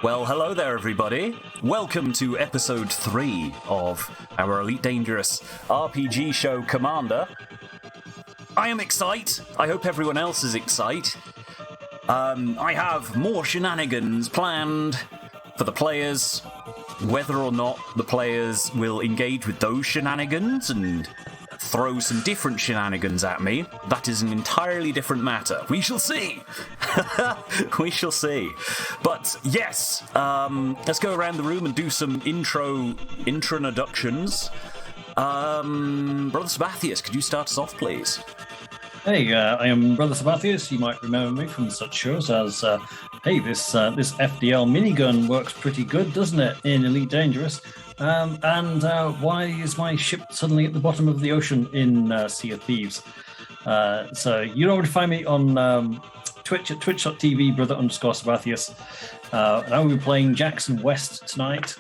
Well, hello there, everybody. Welcome to episode 3 of our Elite Dangerous RPG show, Commander. I am excited. I hope everyone else is excited. I have more shenanigans planned for the players. Whether or not the players will engage with those shenanigans and throw some different shenanigans at me, that is an entirely different matter. We shall see. We shall see. But yes, let's go around the room and do some introductions. Brother Sabathius, could you start us off, please? Hey, I am Brother Sabathius. You might remember me from such shows as, hey, this FDL minigun works pretty good, doesn't it, in Elite Dangerous? And why is my ship suddenly at the bottom of the ocean in Sea of Thieves? So you know where to find me on Twitch at twitch.tv, brother_Sabathius. And I will be playing Jackson West tonight,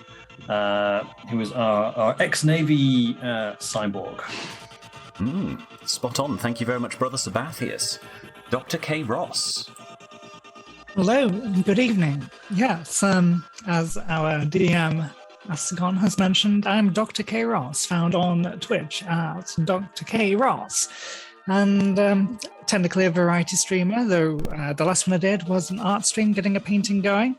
who is our ex-Navy cyborg. Spot on. Thank you very much, Brother Sabathius. Dr. K. Ross. Hello, good evening. Yes, as our DM Asagon has mentioned, I'm Dr. K. Ross, found on Twitch at Dr. K. Ross. And technically a variety streamer, though the last one I did was an art stream getting a painting going.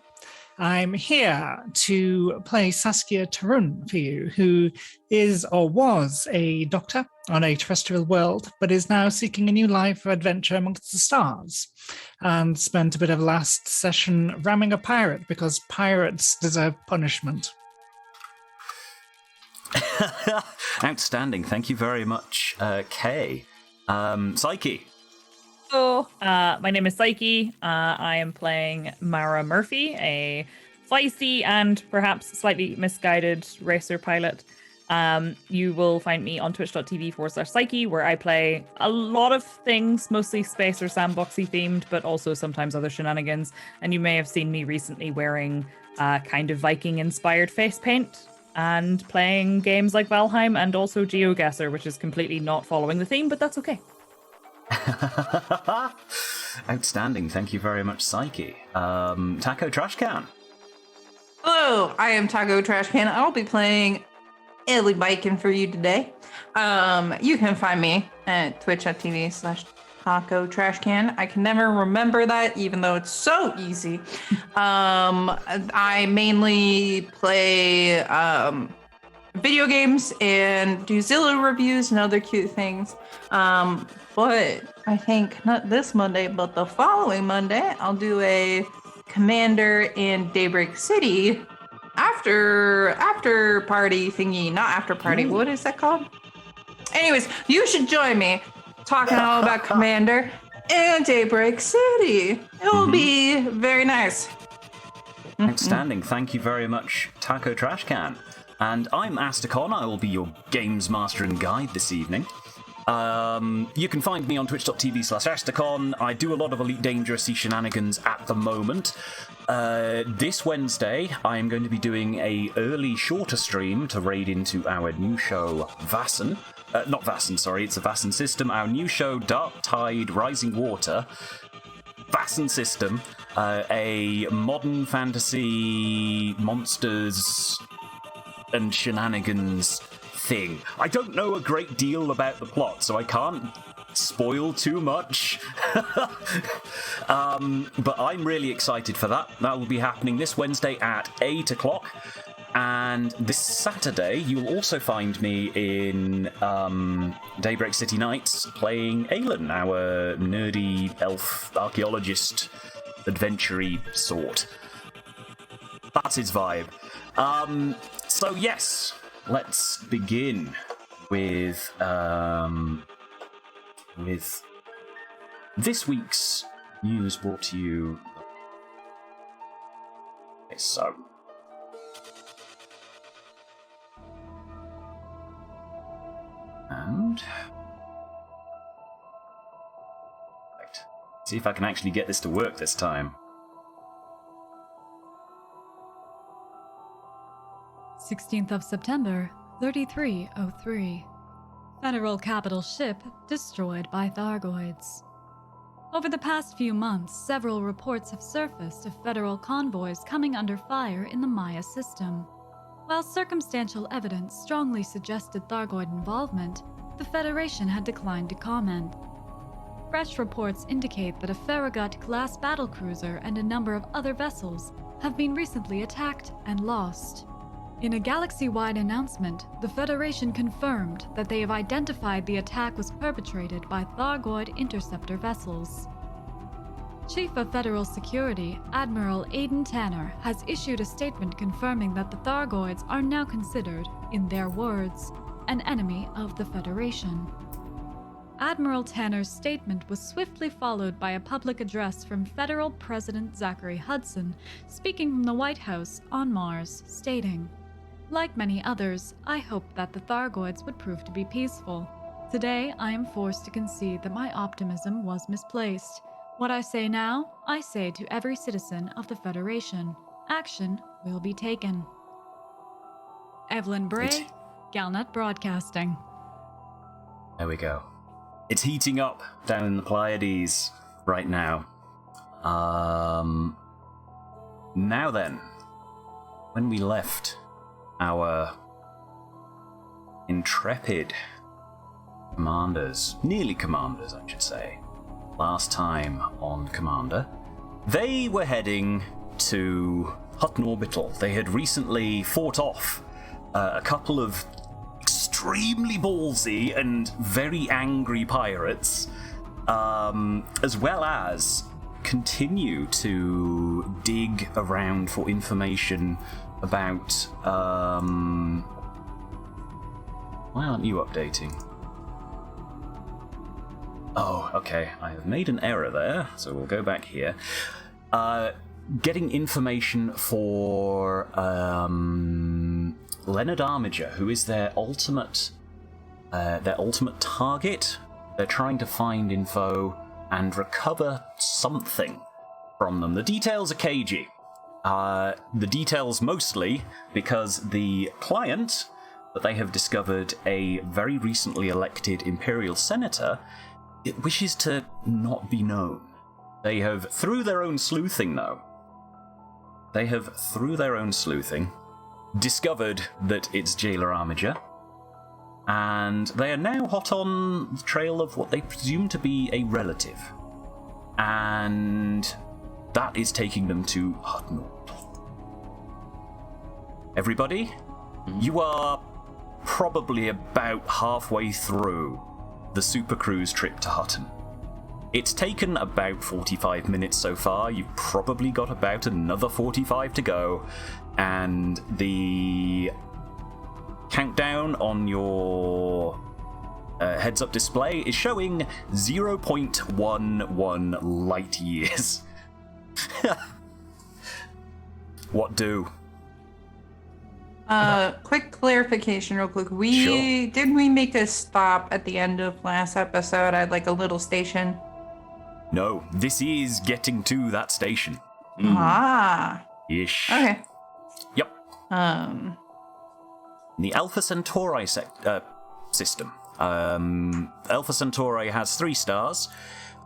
I'm here to play Saskia Tarun for you, who is or was a doctor on a terrestrial world, but is now seeking a new life of adventure amongst the stars, and spent a bit of last session ramming a pirate because pirates deserve punishment. Outstanding. Thank you very much, Kay. Psyche. Hello, my name is Psyche. I am playing Mara Murphy, a feisty and perhaps slightly misguided racer pilot. You will find me on twitch.tv/Psyche, where I play a lot of things, mostly space or sandboxy themed, but also sometimes other shenanigans. And you may have seen me recently wearing kind of Viking-inspired face paint and playing games like Valheim and also GeoGuessr, which is completely not following the theme, but that's okay. Outstanding. Thank you very much, Psyche. Taco Trashcan. Hello, I am Taco Trashcan. I'll be playing Ellie Bikin for you today. You can find me at twitch.tv/Taco Trashcan. I can never remember that, even though it's so easy. I mainly play video games and do Zillow reviews and other cute things. But I think not this Monday, but the following Monday, I'll do a Commander in Daybreak City after party thingy, not after party. What is that called? Anyways, you should join me talking all about Commander and Daybreak City. It will be very nice. Outstanding. Thank you very much, Taco Trashcan. And I'm Astacon. I will be your games master and guide this evening. You can find me on twitch.tv/Astacon. I do a lot of Elite Dangerous shenanigans at the moment. This Wednesday, I am going to be doing a early, shorter stream to raid into our new show, Vassan. Not Vassan, sorry, it's a Vassan system. Our new show, Dark Tide Rising Water. Vassan system, a modern fantasy monsters and shenanigans thing. I don't know a great deal about the plot, so I can't spoil too much. But I'm really excited for that. That will be happening this Wednesday at 8 o'clock. And this Saturday, you'll also find me in Daybreak City Nights playing Aelin, our nerdy elf archaeologist adventure-y sort. That's his vibe. So yes, let's begin with this week's news brought to you. Okay, so. And right. See if I can actually get this to work this time. 16th of September, 3303. Federal capital ship destroyed by Thargoids. Over the past few months, several reports have surfaced of federal convoys coming under fire in the Maya system. While circumstantial evidence strongly suggested Thargoid involvement, the Federation had declined to comment. Fresh reports indicate that a Farragut-class battlecruiser and a number of other vessels have been recently attacked and lost. In a galaxy-wide announcement, the Federation confirmed that they have identified the attack was perpetrated by Thargoid interceptor vessels. Chief of Federal Security, Admiral Aidan Tanner, has issued a statement confirming that the Thargoids are now considered, in their words, an enemy of the Federation. Admiral Tanner's statement was swiftly followed by a public address from Federal President Zachary Hudson, speaking from the White House on Mars, stating, "Like many others, I hoped that the Thargoids would prove to be peaceful. Today, I am forced to concede that my optimism was misplaced. What I say now, I say to every citizen of the Federation. Action will be taken." Evelyn Bray, Galnet Broadcasting. There we go. It's heating up down in the Pleiades right now. Now then, when we left our intrepid commanders, nearly commanders, I should say, last time on Commander, they were heading to Hutton Orbital. They had recently fought off a couple of extremely ballsy and very angry pirates, as well as continue to dig around for information about why aren't you updating? Oh, okay, I have made an error there, so we'll go back here. Getting information for Leonard Armiger, who is their ultimate target. They're trying to find info and recover something from them. The details are cagey. The details mostly because the client that they have discovered, a very recently elected Imperial Senator, it wishes to not be known. They have, through their own sleuthing, discovered that it's Jailer Armiger, and they are now hot on the trail of what they presume to be a relative. And that is taking them to Hutton. Everybody, you are probably about halfway through the Super Cruise trip to Hutton. It's taken about 45 minutes so far. You've probably got about another 45 to go, and the countdown on your heads-up display is showing 0.11 light years. What do? Quick clarification, real quick. Sure. Did we make a stop at the end of last episode at like a little station? No, this is getting to that station. Ah. Ish. Okay. Yep. The Alpha Centauri system. Alpha Centauri has 3 stars.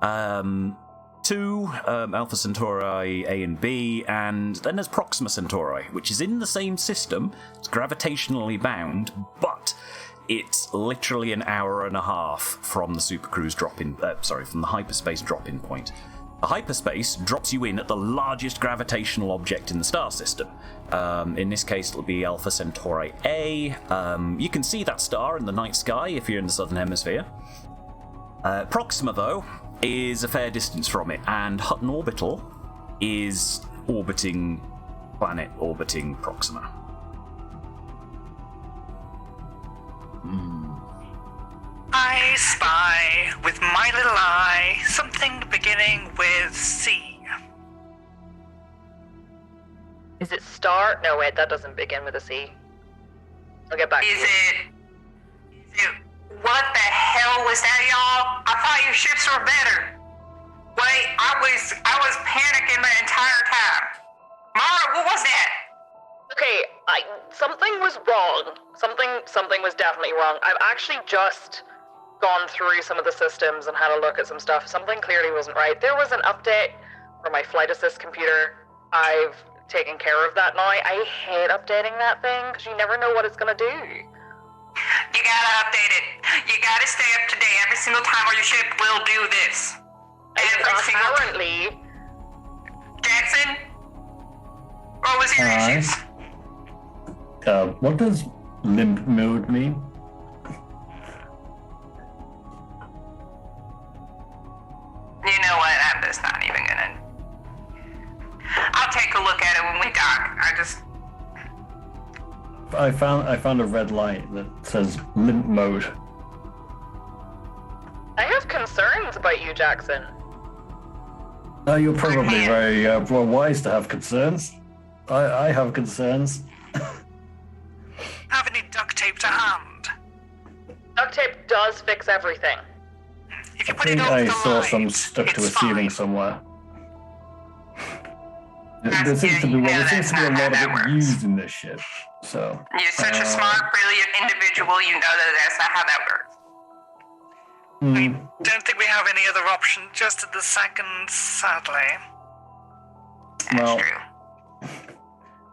2 Alpha Centauri A and B, and then there's Proxima Centauri, which is in the same system. It's gravitationally bound, but it's literally an hour and a half from the supercruise drop-in. From the hyperspace drop-in point. The hyperspace drops you in at the largest gravitational object in the star system. In this case, it'll be Alpha Centauri A. You can see that star in the night sky if you're in the southern hemisphere. Proxima, though, is a fair distance from it, and Hutton Orbital is planet orbiting Proxima. I spy with my little eye something beginning with C. Is it star? No, wait, that doesn't begin with a C. I'll get back to you. Is it... What the hell was that, y'all? I thought your ships were better. Wait, I was panicking the entire time. Mara, what was that? Okay, something was wrong. Something was definitely wrong. I've actually just gone through some of the systems and had a look at some stuff. Something clearly wasn't right. There was an update for my flight assist computer. I've taken care of that now. I hate updating that thing because you never know what it's gonna do. You gotta update it. You gotta stay up to date every single time or your ship will do this. Apparently. Jackson? What was your issues? What does limp mode mean? You know what? I'm just not even gonna... I'll take a look at it when we dock. I found a red light that says limp mode. I have concerns about you, Jackson. You're probably very wise to have concerns. I have concerns. Have any duct tape to hand? Duct tape does fix everything. If you I put think it over I the saw line, some stuck to a it's ceiling fine. somewhere. There That's- seems to be, you know there seems that's to be a not how lot of that it works. used in this ship. So You're such a smart, brilliant individual, you know that that's not how that works. Don't think we have any other option just at the second, sadly. That's Well, true.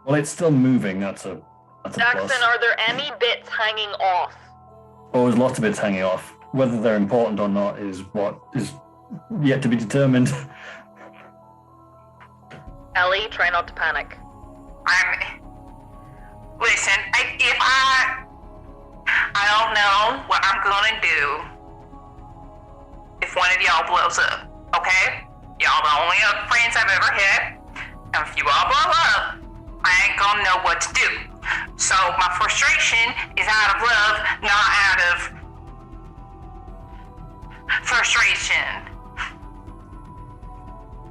well, it's still moving. That's a Jackson, plus. are there any bits hanging off? Oh, there's lots of bits hanging off. Whether they're important or not is what is yet to be determined. Ellie, try not to panic. Listen, I don't know what I'm gonna do if one of y'all blows up, okay? Y'all the only other friends I've ever had, and if you all blow up, I ain't gonna know what to do. So my frustration is out of love, not out of frustration.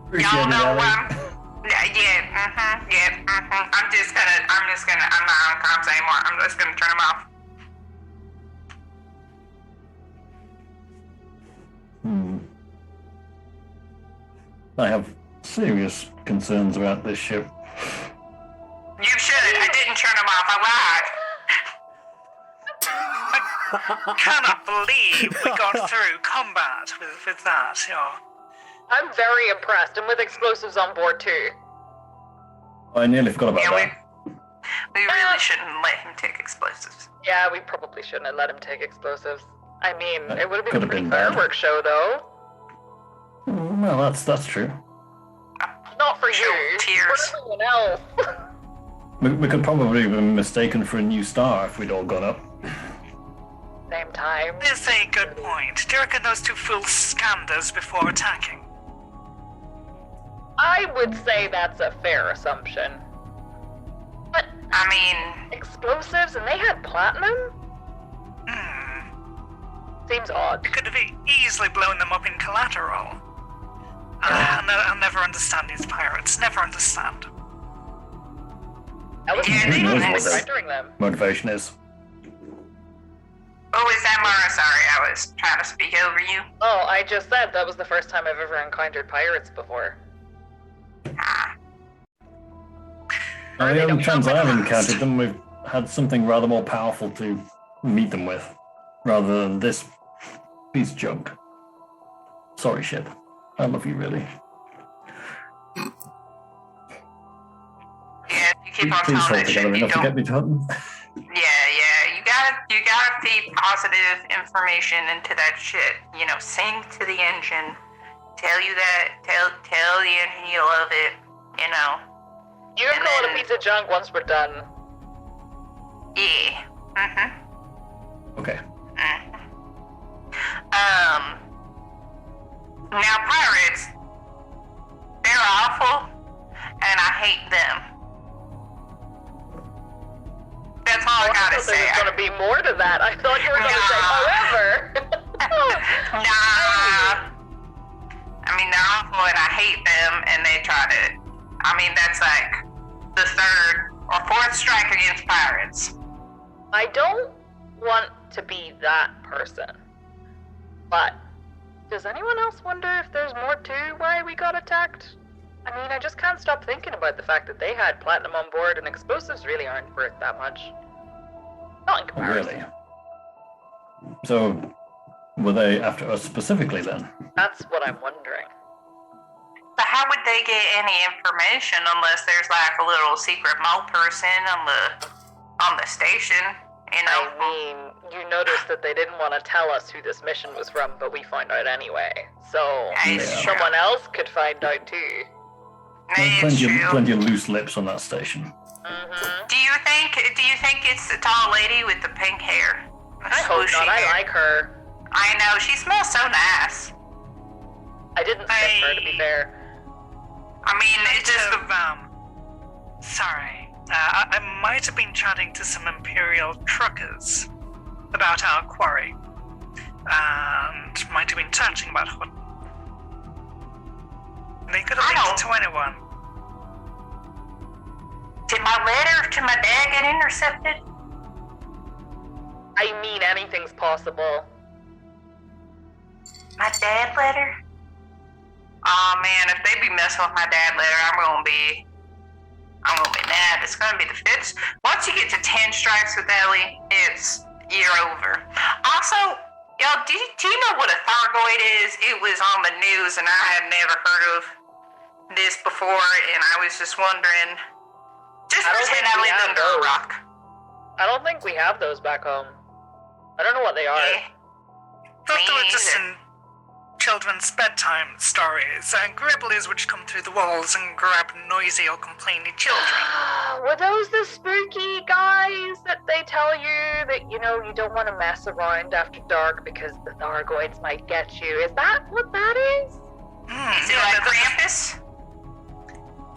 Appreciate Y'all it, know Ellie. where I'm not on comms anymore. I'm just gonna turn them off. I have serious concerns about this ship. You should. I didn't turn them off. I lied. Cannot believe we got through combat with that. I'm very impressed, and with explosives on board too. I nearly forgot about Yeah, that. we really shouldn't let him take explosives. Yeah, we probably shouldn't have let him take explosives. I mean, That it would have could been a have pretty been bad. fireworks show, though. Well, that's true. Not for Show you, tears. for everyone else. We could probably have been mistaken for a new star if we'd all gone up. Same time. Is a good point. Do you reckon those two fools scanned us before attacking? I would say that's a fair assumption. But I mean, explosives, and they had platinum? Seems odd. We could have easily blown them up in collateral. I'll never understand these pirates. Never understand. That was Yeah, Who they knows don't what their entering them. motivation is? Oh, is that Mara? Sorry, I was trying to speak over you. Oh, I just said that was the first time I've ever encountered pirates before. Ah. Now, the they only don't times come I've with encountered them, we've had something rather more powerful to meet them with, rather than this piece of junk. Sorry, ship. I love you, really. Yeah, you keep on Please telling hold that shit. together You enough to don't. get me to Hutton. Yeah. You gotta feed positive information into that shit. You know, sing to the engine. Tell you that. Tell the engine you love it. You know. You can And call it then- a piece of junk once we're done. Yeah. Okay. Now pirates, they're awful, and I hate them. That's all I I gotta thought there say. was going to be more to that. I thought you were going to say, Nah. however. Nah. I mean, they're awful, and I hate them, and they try to. I mean, that's like the third or fourth strike against pirates. I don't want to be that person. But does anyone else wonder if there's more to why we got attacked? I mean, I just can't stop thinking about the fact that they had platinum on board and explosives really aren't worth that much. Not in Oh, comparison. really? So, were they after us specifically then? That's what I'm wondering. But how would they get any information unless there's like a little secret mole person on the station? You know. I mean, you noticed that they didn't want to tell us who this mission was from, but we found out anyway. So It's Yeah. true. someone else could find out too. There's It's true. plenty of loose lips on that station. Mm-hmm. Do you think it's the tall lady with the pink hair? I hope Swooshy not. I hair? like her. I know, she smells so nice. I didn't sniff her, to be fair. I mean, it's just Sort of, sorry. I might have been chatting to some Imperial truckers about our quarry. And might have been touching about what. They could have I linked to anyone. Did my letter to my dad get intercepted? I mean, anything's possible. My dad letter? Oh man, if they be messing with my dad letter, I'm gonna be mad. It's gonna be the fifth. Once you get to 10 strikes with Ellie, you're over. Also, y'all, do you know what a Thargoid is? It was on the news and I had never heard of this before, and I was just wondering. Just I don't pretend think I we lived have under a those. rock. I don't think we have those back home. I don't know what they are. Yeah. Thought Me they were just neither. in children's bedtime stories, and gribblies which come through the walls and grab noisy or complaining children. Were those the spooky guys that they tell you that, you know, you don't want to mess around after dark because the Thargoids might get you? Is that what that is? Is it like Krampus?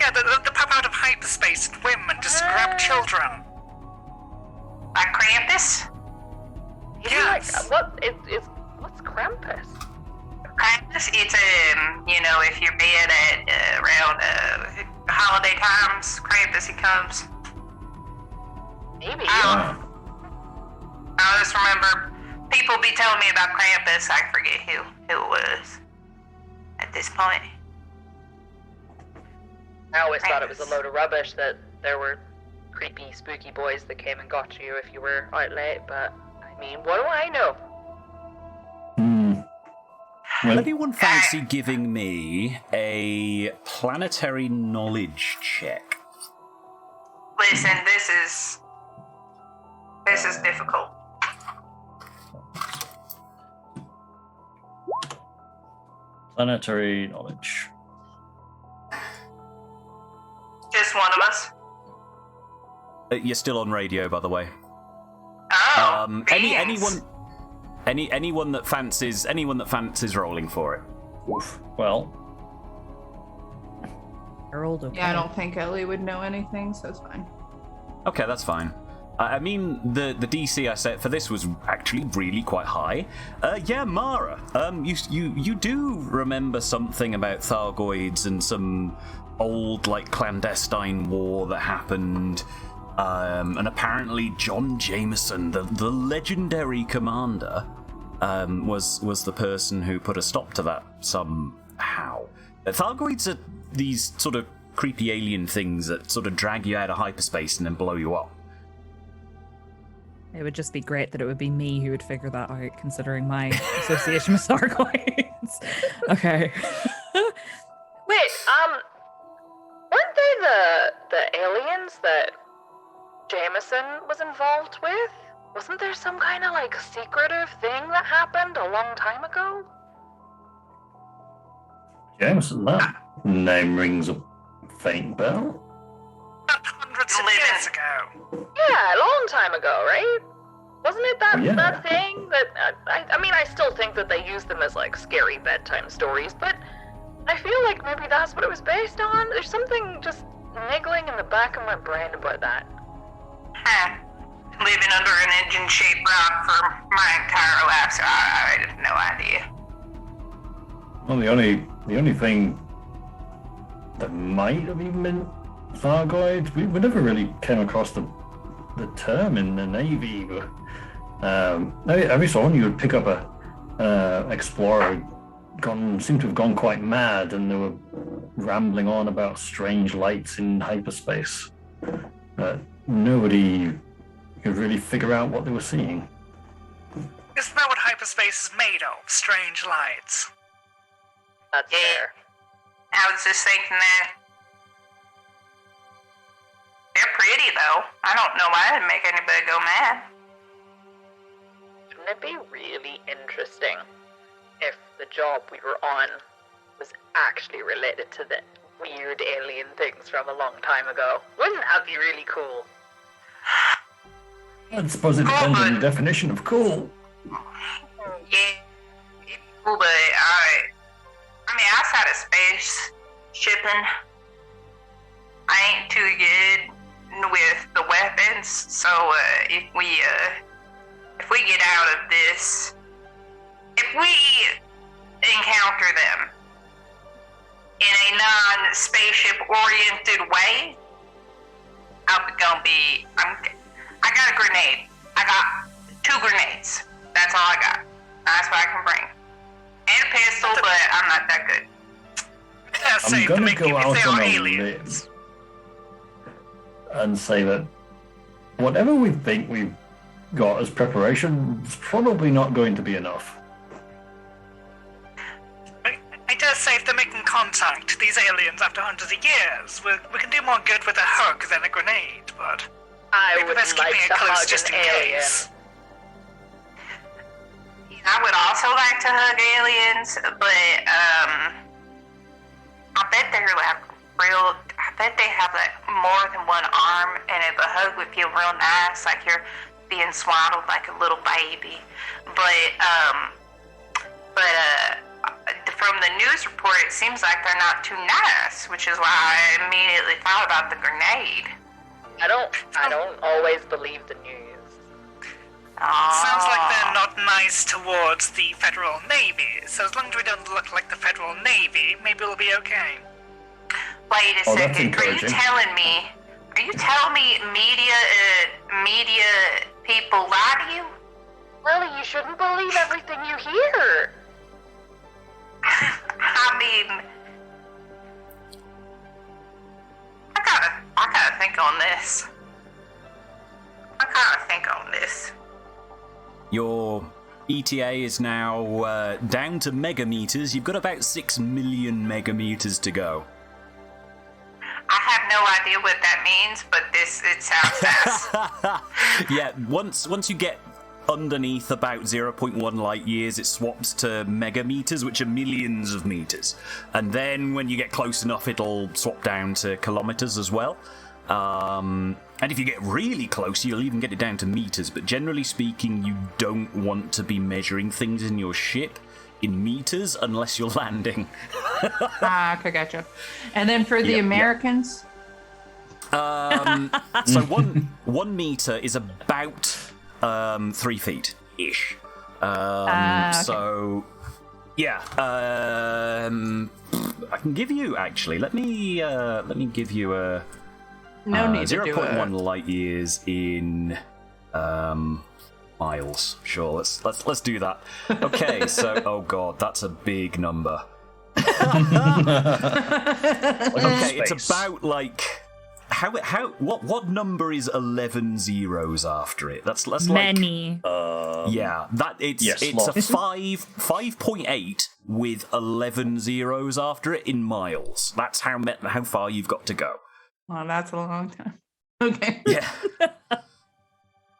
Yeah, they pop out of hyperspace and whim and just grab children. Like Krampus? Yes. What's Krampus? Krampus, it's you know, if you're bad at around holiday times, Krampus he comes. Maybe. I just remember people be telling me about Krampus. I forget who it was at this point. I always thought it was a load of rubbish that there were creepy, spooky boys that came and got you if you were out late, but I mean, what do I know? Well, Anyone fancy giving me a planetary knowledge check? Listen, this is difficult. planetary knowledge. Just one of us. You're still on radio, by the way. Oh, Anyone that fancies rolling for it. Oof. Well, Harold, okay. Yeah, I don't think Ellie would know anything, so it's fine. Okay, that's fine. I mean, the DC I set for this was actually really quite high. Yeah, Mara, you do remember something about Thargoids and some old, like, clandestine war that happened And apparently John Jameson, the legendary commander, was the person who put a stop to that somehow. Thargoids are these sort of creepy alien things that sort of drag you out of hyperspace and then blow you up. It would just be great that it would be me who would figure that out, considering my association with Sargoids. Okay. Wait, weren't they the aliens that Jameson was involved with? Wasn't there some kind of like secretive thing that happened a long time ago? Jameson, that name rings a faint bell. About hundreds of years ago. Yeah, a long time ago, right? Wasn't it that Yeah. that thing that I mean, I still think that they use them as like scary bedtime stories, but I feel like maybe that's what it was based on. There's something just niggling in the back of my brain about that. Living under an engine-shaped rock for my entire life, so I have no idea. Well, the only thing that might have even been Thargoids, we never really came across the term in the Navy. But every so often you would pick up a explorer seemed to have gone quite mad, and they were rambling on about strange lights in hyperspace. Nobody could really figure out what they were seeing. Isn't that what hyperspace is made of? Strange lights. That's fair. I was just thinking that. They're pretty, though. I don't know why it'd make anybody go mad. Wouldn't it be really interesting if the job we were on was actually related to the weird alien things from a long time ago? Wouldn't that be really cool? I suppose it depends on your definition of cool. Yeah, it's cool, but I mean, outside of space shipping, I ain't too good with the weapons. So if we get out of this, if we encounter them in a non-spaceship oriented way, I got a grenade. I got 2 grenades. That's all I got. That's what I can bring. And a pistol, but I'm not that good. I'm going to go out on a limb and say that whatever we think we've got as preparation is probably not going to be enough. I dare say if they're making contact, these aliens, after hundreds of years, we can do more good with a hug than a grenade, but I maybe would best like keeping to it close hug just in an alien. case. I would also like to hug aliens, but I bet they're like real. I bet they have like more than one arm, and the hug would feel real nice, like you're being swaddled like a little baby. But from the news report, it seems like they're not too nice, which is why I immediately thought about the grenade. I don't always believe the news. Sounds like they're not nice towards the Federal Navy, so as long as we don't look like the Federal Navy, maybe we'll be okay. Wait a Oh, that's second. Are you encouraging. telling me media people lie to you? Lily, you shouldn't believe everything you hear. I mean, I gotta think on this. Your ETA is now down to megameters. You've got about 6 million megameters to go. I have no idea what that means, but it sounds fast. Yeah, once you get underneath about 0.1 light years, it swaps to megameters, which are millions of meters. And then when you get close enough, it'll swap down to kilometers as well. And if you get really close, you'll even get it down to meters. But generally speaking, you don't want to be measuring things in your ship in meters unless you're landing. Okay, gotcha. And then for the Yep, Americans, So one meter is about 3 feet ish. okay. So yeah, I can give you actually. Let me give you a No need to do 0.1 it. light years in miles. Sure, let's do that. Okay, so oh god, that's a big number. Okay, it's about like what number is 11 zeros after it? That's like Many. yeah, that it's yes, it's a lots. 5.8 with 11 zeros after it in miles. That's how far you've got to go. Oh, that's a long time. Okay. Yeah.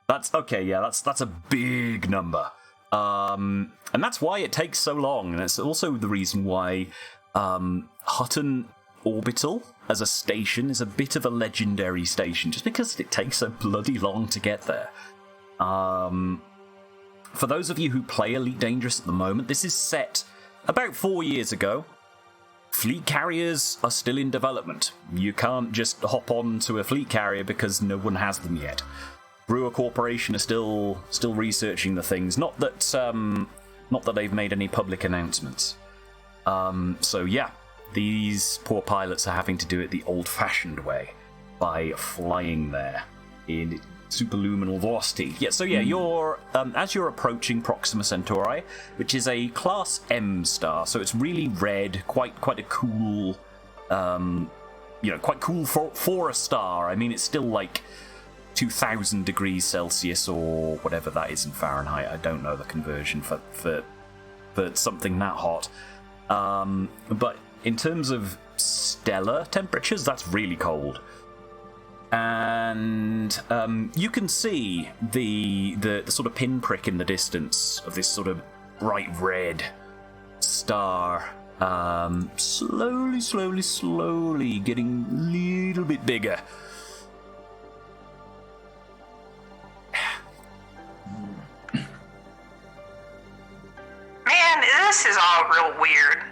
That's okay, yeah, that's a big number. And that's why it takes so long, and it's also the reason why Hutton Orbital as a station is a bit of a legendary station, just because it takes so bloody long to get there. For those of you who play Elite Dangerous at the moment, this is set about 4 years ago. Fleet carriers are still in development. You can't just hop on to a fleet carrier because no one has them yet. Brewer Corporation are still researching the things. Not that they've made any public announcements. So yeah, these poor pilots are having to do it the old-fashioned way by flying there in superluminal velocity. Yeah, so yeah, you're as you're approaching Proxima Centauri, which is a Class M star, so it's really red, quite a cool, quite cool for a star. I mean, it's still like 2,000 degrees Celsius or whatever that is in Fahrenheit. I don't know the conversion for something that hot. But in terms of stellar temperatures, that's really cold. And you can see the sort of pinprick in the distance of this sort of bright red star slowly getting a little bit bigger. Man, this is all real weird.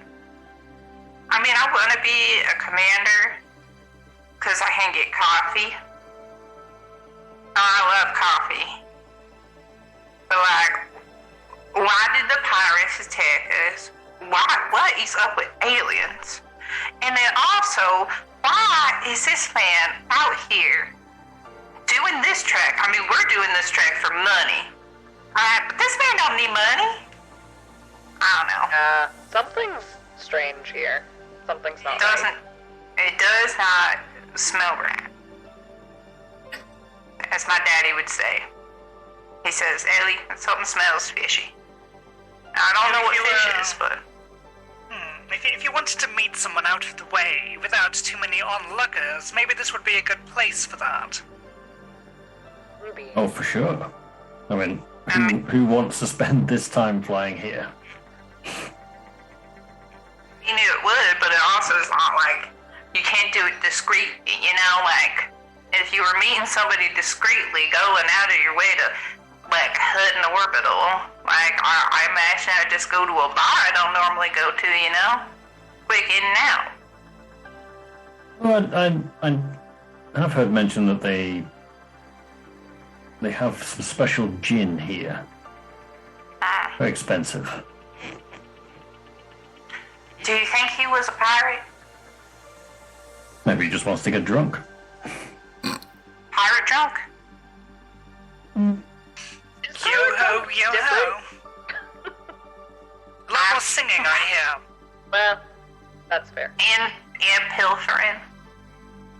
I mean, I want to be a commander because I can get coffee. I love coffee. But, like, why did the pirates attack us? What is up with aliens? And then also, why is this man out here doing this trek? I mean, we're doing this trek for money. But this man don't need money. I don't know. Something's strange here. Something's not right. It does not smell right. As my daddy would say. He says, Ellie, something smells fishy. I don't know what fish is, but... If you wanted to meet someone out of the way, without too many onlookers, maybe this would be a good place for that. Ruby. Oh, for sure. I mean, who wants to spend this time flying here? He knew it would, but it also is not like you can't do it discreetly, you know? Like, if you were meeting somebody discreetly, going out of your way to, like, hut an orbital, like, I imagine I'd just go to a bar I don't normally go to, you know? Quick in and out. Well, I have heard mention that they have some special gin here. Very expensive. Do you think he was a pirate? Maybe he just wants to get drunk. Pirate drunk? Yo-ho, yo-ho. A lot more singing, I hear. Well, that's fair. And pilfering.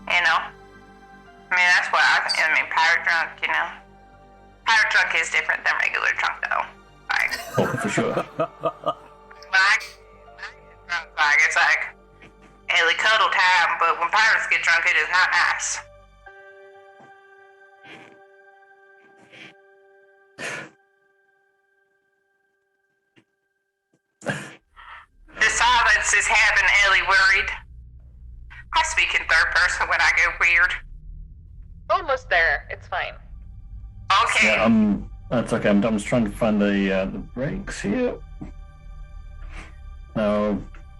You know? I mean, that's what I mean, pirate drunk, you know? Pirate drunk is different than regular drunk, though. Like, Oh, for sure. like, it's like Ellie cuddle time, but when pirates get drunk, it is not nice. The silence is having Ellie worried. I speak in third person when I go weird. Almost there. It's fine. Okay. Yeah, that's okay. I'm just trying to find the breaks here. Now,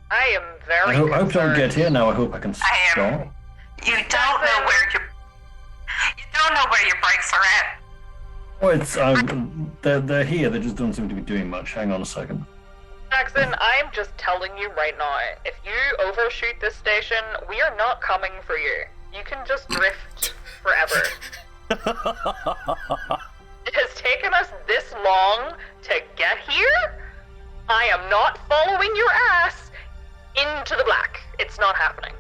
I am very I hope I'll concerned. get here. Now I hope I can I am. stall. You don't know where your brakes are at. Oh, it's they're here. They just don't seem to be doing much. Hang on a second. Jackson, I'm just telling you right now, if you overshoot this station, we are not coming for you. You can just drift forever. It has taken us this long to get here. I am not following your ass into the black. It's not happening.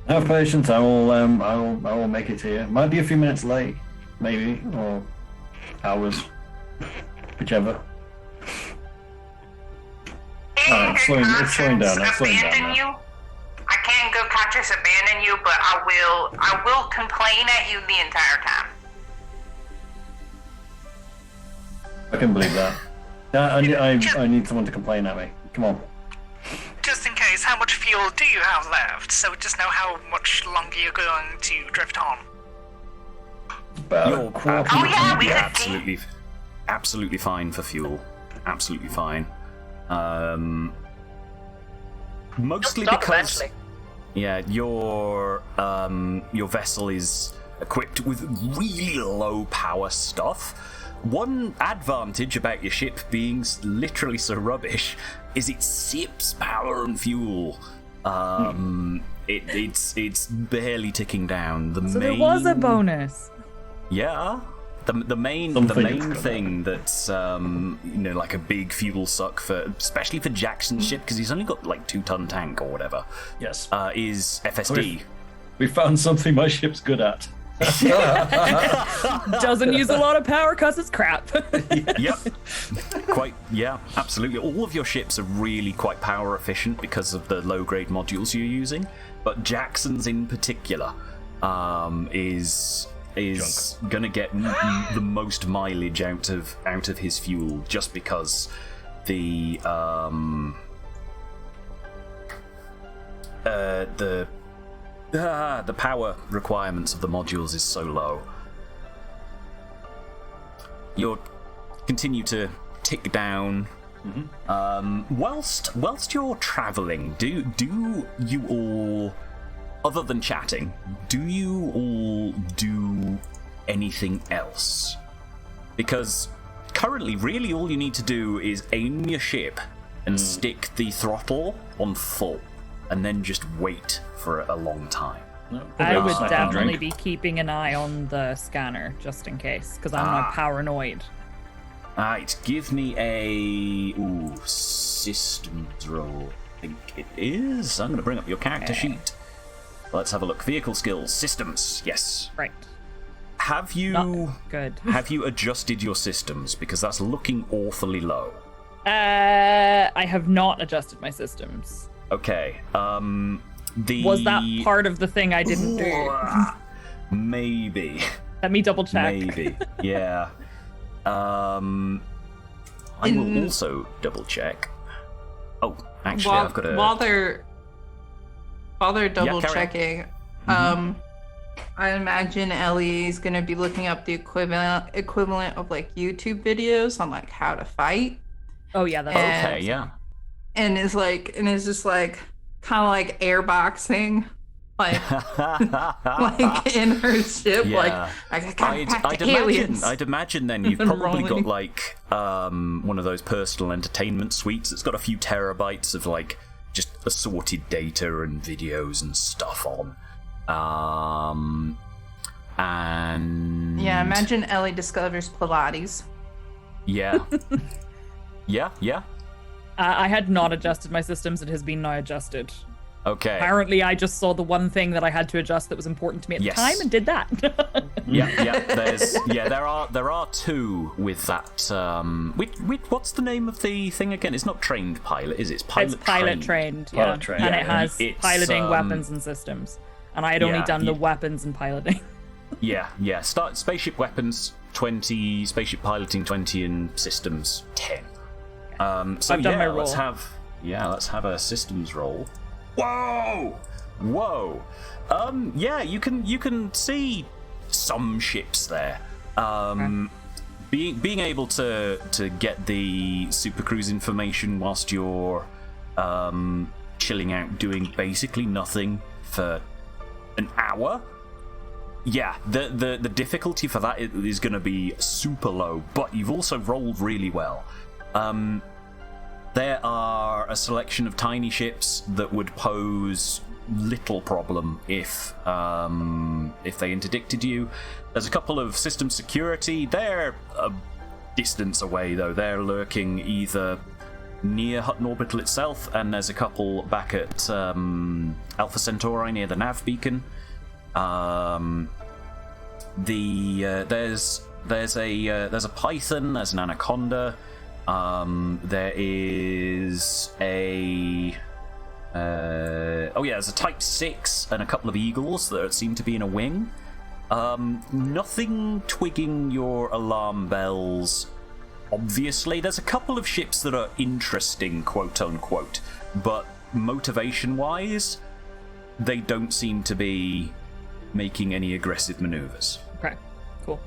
Have patience. I will make it here. Might be a few minutes late, maybe, or hours, whichever. Alright, it's slowing down. It's slowing down now. You. I can't go catch us abandon you, but I will complain at you the entire time. I can believe that. I need someone to complain at me. Come on. Just in case, how much fuel do you have left? So we just know how much longer you're going to drift on. About You're a quarter. Oh, yeah, we could absolutely fine for fuel. Absolutely fine. Mostly Stop because eventually. your vessel is equipped with really low power stuff. One advantage about your ship being literally so rubbish is it sips power and fuel. It's barely ticking down. So there was a bonus. Yeah. The main thing that's like a big fuel suck for, especially for Jackson's ship, because he's only got like 2-ton tank or whatever. Yes. Is FSD. We found something my ship's good at. Doesn't use a lot of power because it's crap. Yep. Yeah, absolutely. All of your ships are really quite power efficient because of the low grade modules you're using, but Jackson's in particular is gonna get the most mileage out of his fuel, just because the power requirements of the modules is so low. You'll continue to tick down. Whilst you're traveling, do you all, other than chatting, do you all do anything else? Because currently, really all you need to do is aim your ship and stick the throttle on full, and then just wait for a long time. I would definitely be keeping an eye on the scanner just in case, because I'm not paranoid. Alright, give me a systems roll. I think it is. I'm going to bring up your character sheet. Let's have a look. Vehicle skills, systems. Yes. Right. Have you good. Have you adjusted your systems, because that's looking awfully low? I have not adjusted my systems. Okay. Was that part of the thing I didn't do? Maybe. Let me double check. Maybe. Yeah. I will also double check. Oh, actually, I've got a. While they're double checking, I imagine Ellie's gonna be looking up the equivalent of like YouTube videos on like how to fight. Oh yeah, that's okay. Yeah. And is just like kind of like airboxing, like like in her ship. Yeah. I'd imagine then you've probably got like one of those personal entertainment suites that's got a few terabytes of like just assorted data and videos and stuff on. And yeah, imagine Ellie discovers Pilates. Yeah. Yeah. I had not adjusted my systems. It has been now adjusted. Okay. Apparently, I just saw the one thing that I had to adjust that was important to me at the time and did that. There are two with that. What's the name of the thing again? It's not trained pilot, is it? It's pilot trained. Yeah. Pilot trained. And it has piloting, weapons, and systems. And I had only done the weapons and piloting. Yeah. Start spaceship weapons 20, spaceship piloting 20, and systems 10. So I've done my roll. let's have a systems roll. Whoa! You can see some ships there. Being able to get the super cruise information whilst you're chilling out doing basically nothing for an hour. Yeah, the difficulty for that is going to be super low, but you've also rolled really well. There are a selection of tiny ships that would pose little problem if they interdicted you. There's a couple of system security. They're a distance away, though. They're lurking either near Hutton Orbital itself, and there's a couple back at Alpha Centauri near the nav beacon. There's a python. There's an anaconda. There is a there's a Type 6 and a couple of eagles that seem to be in a wing. Nothing twigging your alarm bells, obviously. There's a couple of ships that are interesting, quote unquote, but motivation-wise, they don't seem to be making any aggressive maneuvers. Okay, cool.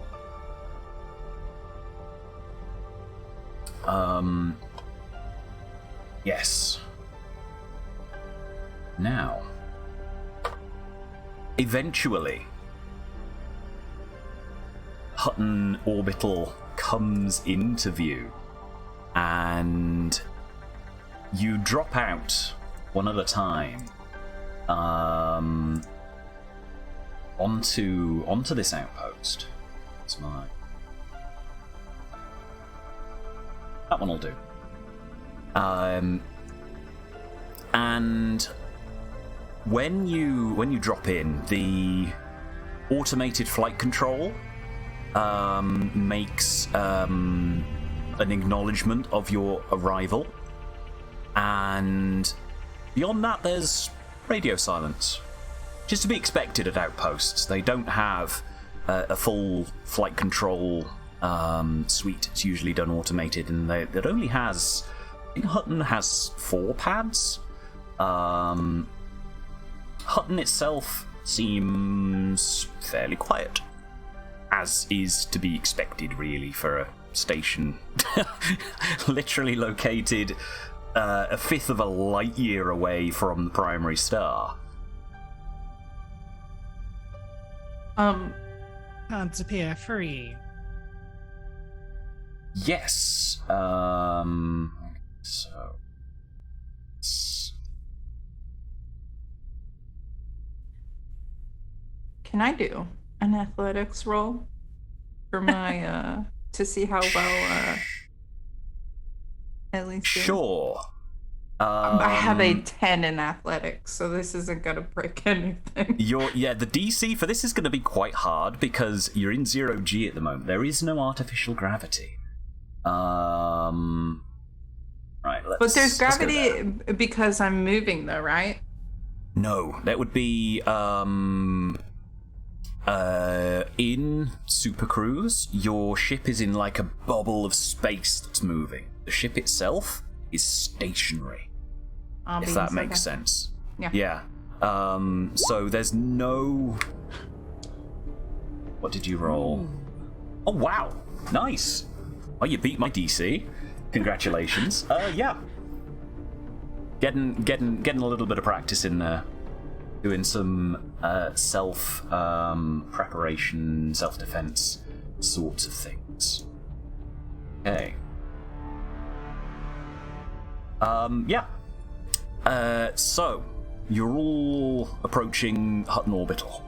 Yes. Now, eventually, Hutton Orbital comes into view, and you drop out one at a time onto this outpost. That's mine. That one will do. And when you drop in, the automated flight control makes an acknowledgement of your arrival, and beyond that, there's radio silence, which is to be expected at outposts. They don't have a full flight control suite. It's usually done automated, and it only has, I think Hutton has 4 pads. Hutton itself seems fairly quiet, as is to be expected, really, for a station literally located a fifth of a light year away from the primary star. Pads appear free. Yes. Can I do an athletics roll for my to see how well at least do? Sure. I have a 10 in athletics, so this isn't gonna break anything. The DC for this is going to be quite hard because you're in 0G at the moment. There is no artificial gravity. Right, but there's gravity because I'm moving, though, right? No, that would be in Super Cruise. Your ship is in like a bubble of space that's moving. The ship itself is stationary. If that makes sense. Yeah. So there's no... What did you roll? Oh, wow. Nice. Oh, you beat my DC. Congratulations. Yeah. Getting a little bit of practice in there. Doing some self preparation, self-defense sorts of things. Okay. Yeah. So, you're all approaching Hutton Orbital.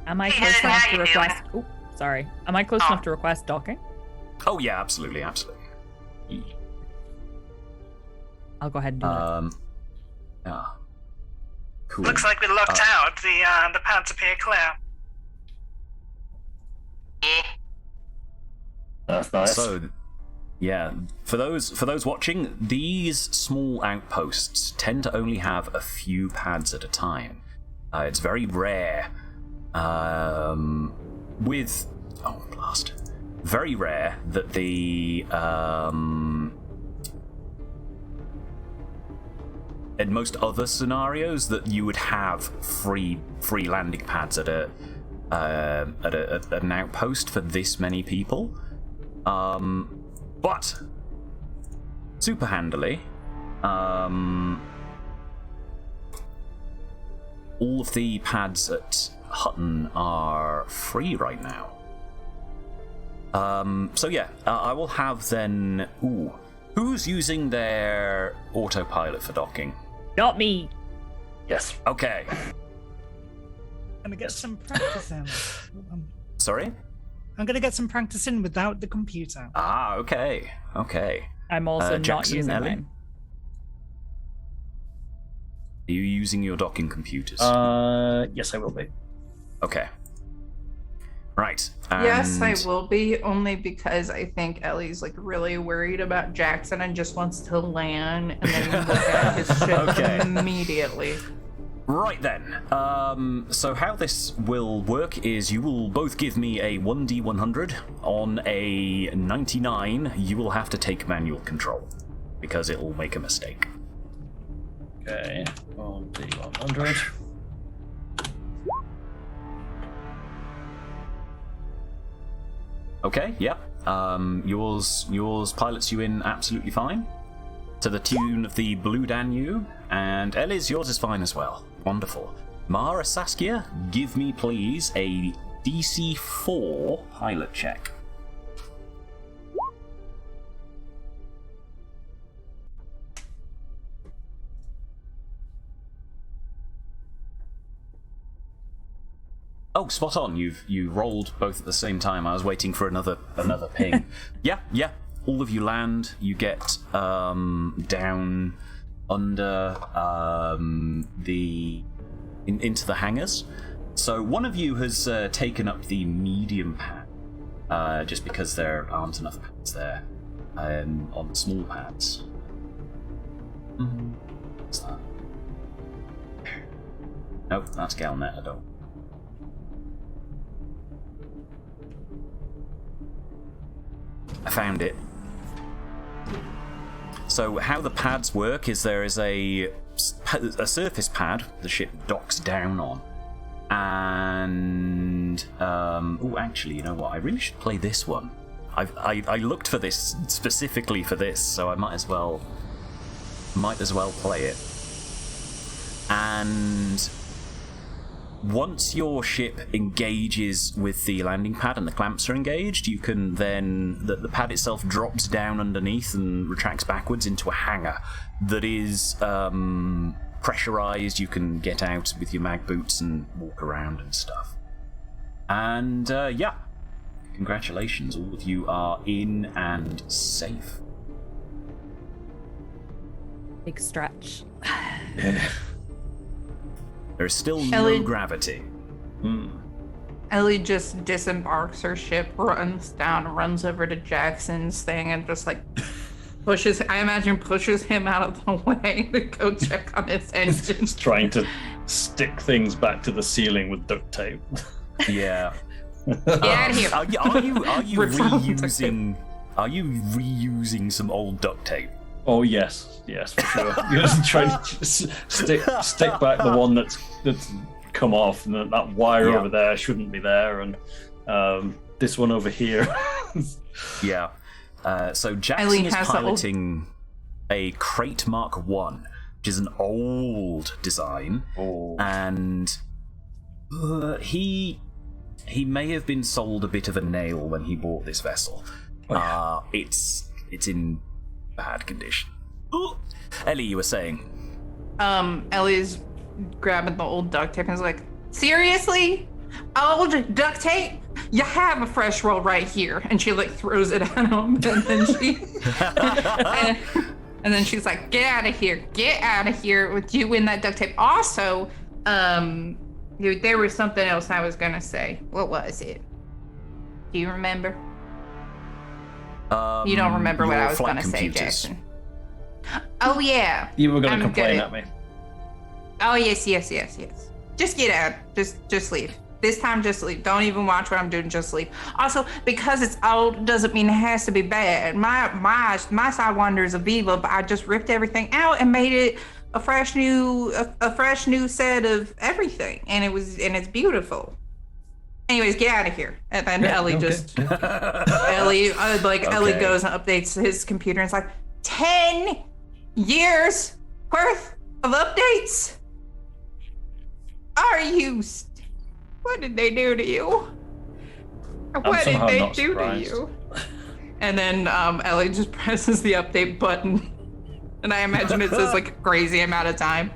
Am I close enough to request... Oh, sorry. Am I close enough to request docking? Oh, yeah, absolutely. I'll go ahead and do that. Yeah. Cool. Looks like we're locked out. The pads appear clear. That's nice. So, yeah, for those watching, these small outposts tend to only have a few pads at a time. It's very rare. Very rare that the in most other scenarios that you would have free landing pads at an outpost for this many people. But super handily, all of the pads at Hutton are free right now. So yeah, I will have then. Who's using their autopilot for docking? Not me. Yes. Okay. Gonna get some practice in. Sorry? I'm gonna get some practice in without the computer. Ah, okay. I'm also not Jackson, using Ellie? mine. Are you using your docking computers? Yes, I will be. Okay. Right. Yes, I and- will be, only because I think Ellie's like really worried about Jackson and just wants to land and then look at his ship Okay. immediately. Right then. So how this will work is you will both give me a 1d100. On a 99, you will have to take manual control because it will make a mistake. Okay. 1d100. Okay, yep. Yours pilots you in absolutely fine. To the tune of the Blue Danube. And Ellis, yours is fine as well. Wonderful. Mara Saskia, give me please a DC 4 pilot check. Oh, spot on. You rolled both at the same time. I was waiting for another ping. Yeah. All of you land. You get down under into the hangars. So one of you has taken up the medium pad, just because there aren't enough pads there on the small pads. What's that? Nope, that's Galnet. I don't. I found it. So how the pads work is there is a surface pad the ship docks down on. And oh, actually, you know what? I really should play this one. I looked for this specifically for this, so I might as well play it. And once your ship engages with the landing pad and the clamps are engaged, you can then the pad itself drops down underneath and retracts backwards into a hangar that is pressurized. You can get out with your mag boots and walk around and stuff. And yeah, congratulations, all of you are in and safe. Big stretch. There is still Ellie- no gravity. Ellie just disembarks her ship, runs down, runs over to Jackson's thing, and just like pushes him out of the way to go check on his engine. Just trying to stick things back to the ceiling with duct tape. Yeah. Get out of here. Are you Rip out duct reusing some old duct tape? Oh yes, for sure. You're just trying to just stick back the one that's come off, and that wire over there shouldn't be there, and this one over here. Yeah. So Jackson Ellie is has the old- piloting a Crate Mark 1, which is an old design, and he may have been sold a bit of a nail when he bought this vessel. It's in bad condition. Ooh. Ellie, you were saying? Ellie's grabbing the old duct tape and is like, seriously? Old duct tape? You have a fresh roll right here. And she like throws it at him, and then and then she's like, get out of here with you in that duct tape. Also, there was something else I was gonna say. What was it? Do you remember? You don't remember what your I was flight gonna say, computers. Jackson. Oh yeah. You were going I'm to complain good. at me. Oh yes. Just get out. Just leave. This time, just leave. Don't even watch what I'm doing. Just leave. Also, because it's old doesn't mean it has to be bad. My Sidewinder is a Viva, but I just ripped everything out and made it a fresh new set of everything, and it's beautiful. Anyways, get out of here. And then Ellie Ellie Ellie goes and updates his computer, and it's like 10 years worth of updates. What did they do to you? What did somehow they not do to surprised. you? And then Ellie just presses the update button. And I imagine it says like a crazy amount of time.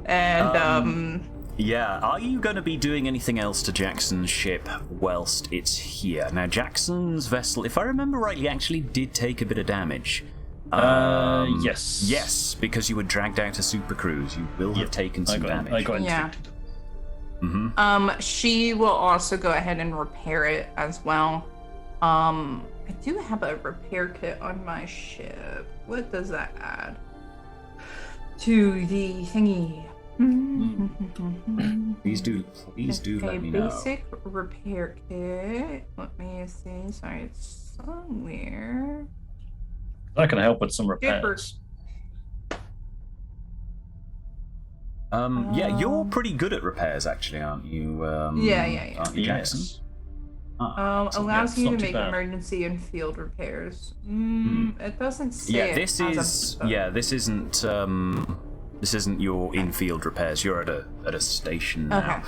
And yeah, are you going to be doing anything else to Jackson's ship whilst it's here? Now, Jackson's vessel, if I remember rightly, actually did take a bit of damage. Yes. Yes, because you were dragged out of Super Cruise. You will have taken some damage. I got infected. She will also go ahead and repair it as well. I do have a repair kit on my ship. What does that add to the thingy? Please do let me know. Basic repair kit. Let me see. Sorry, it's somewhere. I can help with some repairs. Yeah, you're pretty good at repairs, actually, aren't you? Yeah. Aren't you, Jackson? Yes. Allows you to not too make bad. emergency and field repairs. It doesn't say. This isn't your in-field repairs. You're at a station now. Okay.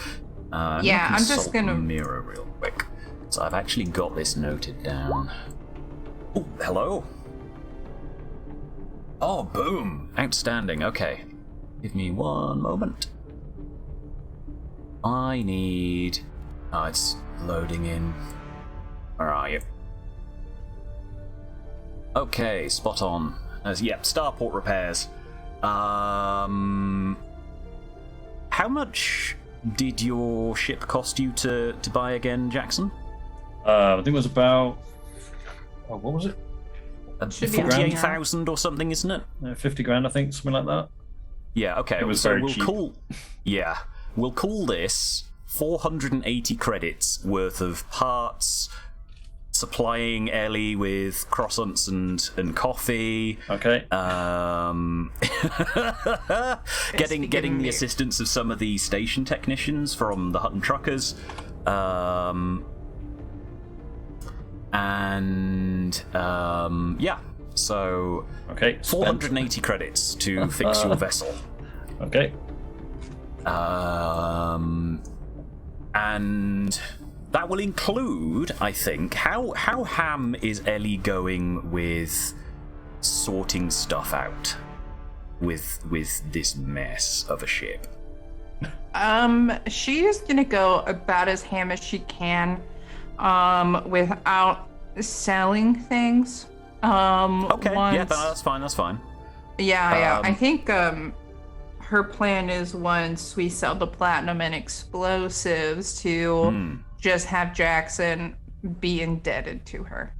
I'm Yeah, gonna I'm just consult gonna- the mirror real quick. So I've actually got this noted down. Oh, hello. Oh, boom! Outstanding. Okay, give me one moment. I need. Oh, it's loading in. Where are you? Okay, spot on. Starport repairs. How much did your ship cost you to buy again, Jackson? I think it was about. Oh, what was it? Should be around 48,000 or something, isn't it? 50 grand, I think, something like that. Yeah. Okay. It was so very we'll cheap. we'll call this 480 credits worth of parts, supplying Ellie with croissants and coffee. Okay. Getting the assistance of some of the station technicians from the Hutton Truckers. So Okay. 480 credits to fix your vessel. Okay. And that will include, I think, how ham is Ellie going with sorting stuff out with this mess of a ship? She is gonna go about as ham as she can, without selling things. Okay, yeah, that's fine. Yeah. I think her plan is once we sell the platinum and explosives to just have Jackson be indebted to her.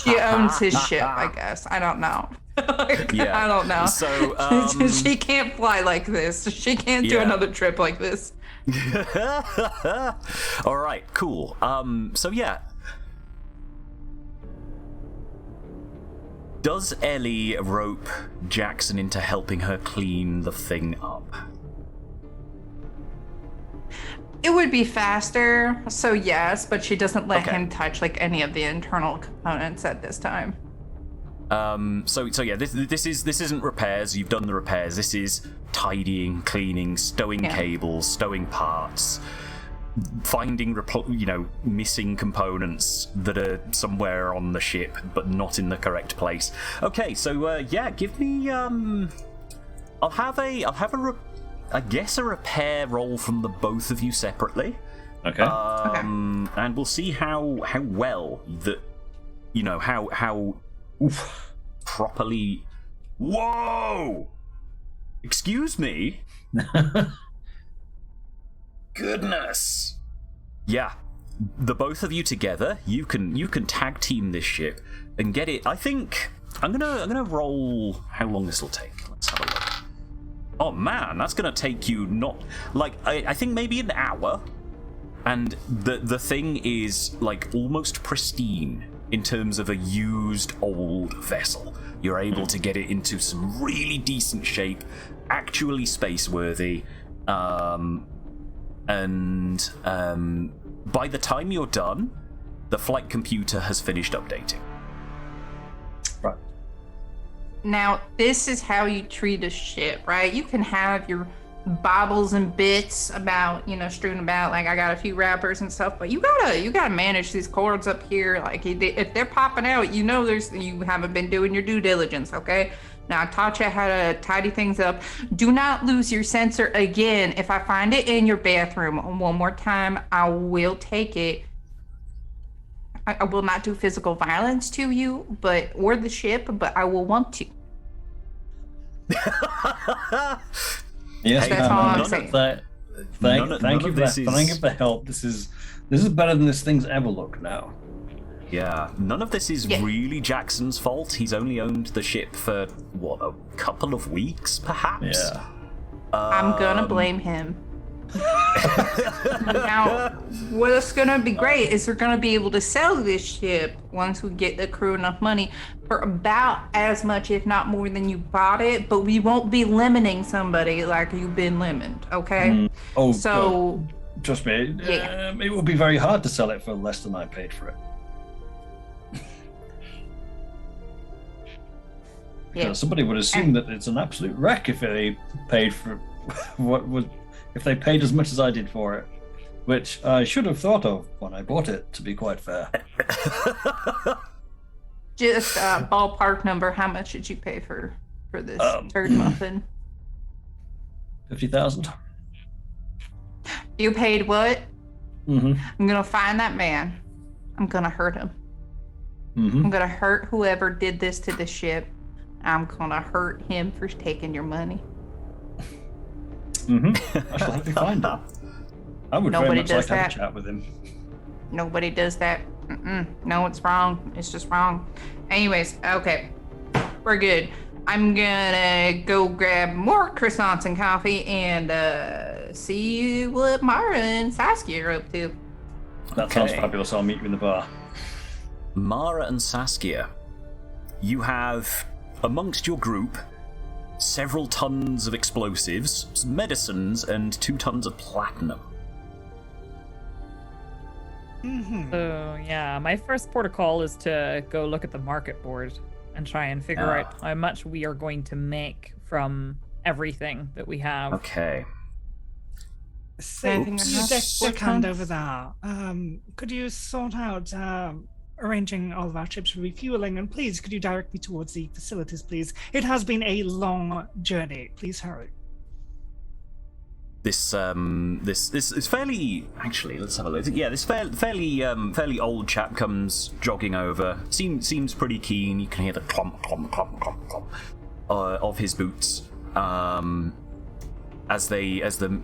She owns his ship, I guess. I don't know. Yeah. I don't know. So she can't fly like this. She can't do Yeah. another trip like this. all right, cool. So yeah. Does Ellie rope Jackson into helping her clean the thing up? It would be faster, so yes, but she doesn't let Okay. him touch like any of the internal components at this time. So yeah, this isn't repairs. You've done the repairs. This is tidying, cleaning, stowing cables, stowing parts, finding missing components that are somewhere on the ship but not in the correct place. Okay, so give me I'll have a repair roll from the both of you separately. Okay. And we'll see how well that how properly. Whoa! Excuse me. Goodness. Yeah, the both of you together, you can tag team this ship and get it. I think I'm gonna roll how long this will take. Let's have a look. Oh man, that's gonna take you not like I think maybe an hour. And the thing is like almost pristine in terms of a used old vessel. You're able to get it into some really decent shape, actually space worthy. And by the time you're done, the flight computer has finished updating. Right. Now, this is how you treat a ship, right? You can have your baubles and bits about, strewn about. Like, I got a few wrappers and stuff, but you gotta manage these cords up here. Like, if they're popping out, you haven't been doing your due diligence, okay? Now, I taught you how to tidy things up. Do not lose your sensor again. If I find it in your bathroom one more time, I will take it. I will not do physical violence to you, or the ship, but I will want to. Yes, that's all I'm saying. Thank you for the help. This is better than this thing's ever looked now. Yeah, none of this is really Jackson's fault. He's only owned the ship for, a couple of weeks, perhaps? Yeah. I'm gonna blame him. Now, what's gonna be great is we're gonna be able to sell this ship once we get the crew enough money for about as much, if not more, than you bought it. But we won't be limiting somebody like you've been limoned, okay? So, trust me, it will be very hard to sell it for less than I paid for it. Somebody would assume that it's an absolute wreck if they paid for if they paid as much as I did for it, which I should have thought of when I bought it, to be quite fair. Just a ballpark number, how much did you pay for this turd muffin? 50,000. You paid what? Mm-hmm. I'm gonna find that man. I'm gonna hurt him. Mm-hmm. I'm gonna hurt whoever did this to the ship. I'm gonna hurt him for taking your money. Mm-hmm. I shall have to find him. I would very much like to have a chat with him. Nobody does that. No, it's wrong. It's just wrong. Anyways, okay. We're good. I'm gonna go grab more croissants and coffee and see what Mara and Saskia are up to. That sounds fabulous. I'll meet you in the bar. Mara and Saskia, you have amongst your group several tons of explosives, some medicines, and 2 tons of platinum. So, yeah, my first protocol is to go look at the market board and try and figure out how much we are going to make from everything that we have. Okay. So, you deckhand over there. Could you sort out arranging all of our ships for refueling? And please, could you direct me towards the facilities, please? It has been a long journey. Please hurry. This is fairly. Actually, let's have a look. Yeah, this fairly old chap comes jogging over. Seems pretty keen. You can hear the clomp clomp clomp clomp clomp of his boots. As the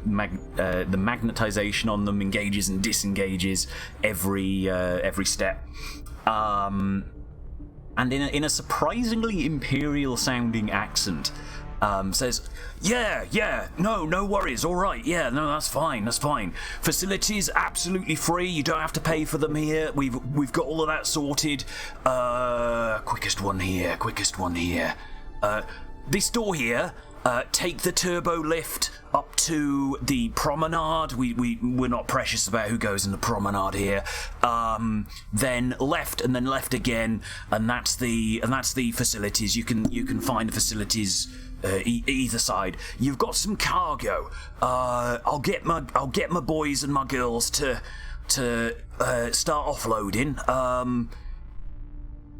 magnetization on them engages and disengages every step, and in a surprisingly imperial sounding accent, says, no worries, all right, no, that's fine. Facilities absolutely free. You don't have to pay for them here. We've got all of that sorted. Quickest one here. This door here. Take the turbo lift up to the promenade. We're not precious about who goes in the promenade here. Then left and then left again, and that's the facilities. You can find the facilities either side. You've got some cargo. I'll get my boys and my girls to start offloading.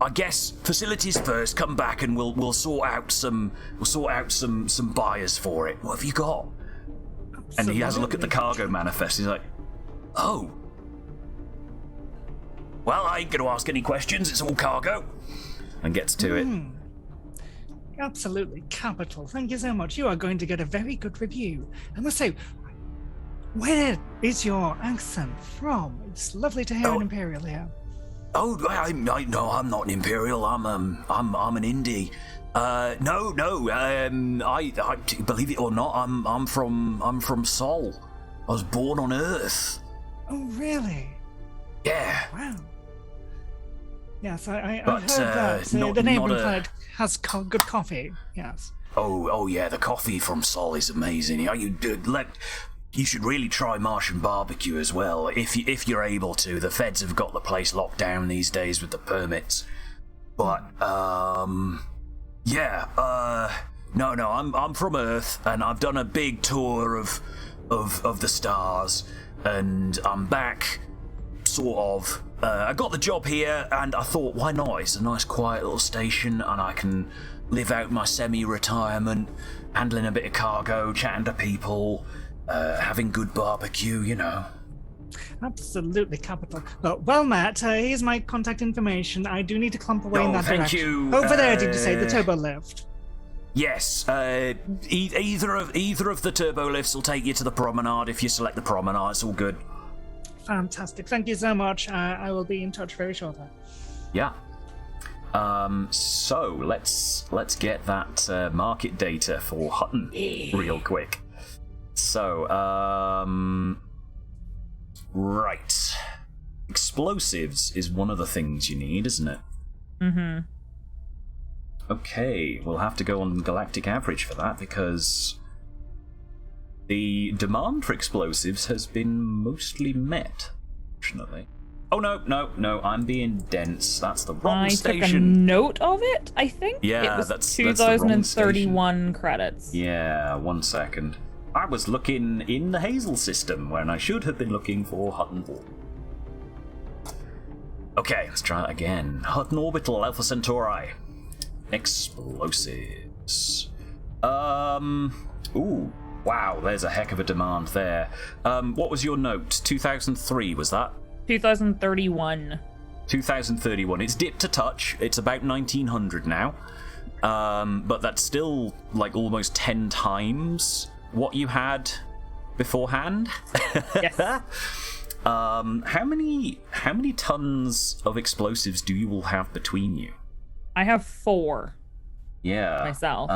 I guess facilities first. Come back and we'll sort out some buyers for it. What have you got? Absolutely. And he has a look at the cargo manifest. He's like, oh, well, I ain't gonna ask any questions. It's all cargo, and gets to it. Absolutely capital. Thank you so much. You are going to get a very good review. I must say, where is your accent from? It's lovely to hear an Imperial here. Oh, no, I'm not an Imperial. I'm an indie. No. I believe it or not, I'm from Sol. I was born on Earth. Oh, really? Yeah. Wow. Yes, I've heard that. The neighboring planet has good coffee. Yes. Oh yeah, the coffee from Sol is amazing. You should really try Martian barbecue as well, if you're able to. The feds have got the place locked down these days with the permits. But No, I'm from Earth, and I've done a big tour of the stars, and I'm back, sort of. I got the job here, and I thought, why not? It's a nice, quiet little station, and I can live out my semi-retirement, handling a bit of cargo, chatting to people, having good barbecue, you know. Absolutely capital. Well, Matt, here's my contact information. I do need to clump away in that thank direction. you. Over there, did you say the turbo lift? Yes, either of the turbo lifts will take you to the promenade if you select the promenade. It's all good. Fantastic. Thank you so much. I will be in touch very shortly. Yeah. So let's get that market data for Hutton real quick. So, right. Explosives is one of the things you need, isn't it? Mm-hmm. Okay, we'll have to go on galactic average for that because the demand for explosives has been mostly met, fortunately. Oh, no, I'm being dense. That's the wrong station. I took a note of it, I think. Yeah, it was that's 2,031 credits. Yeah, 1 second. I was looking in the Hazel system when I should have been looking for Hutton Orbital. Okay, let's try that again. Hutton Orbital, Alpha Centauri. Explosives. Ooh, wow, there's a heck of a demand there. What was your note? 2003, was that? 2031. 2031. It's dipped a touch. It's about 1900 now. But that's still like almost 10 times what you had beforehand. Yes. How many tons of explosives do you all have between you? I have 4. Yeah. Myself.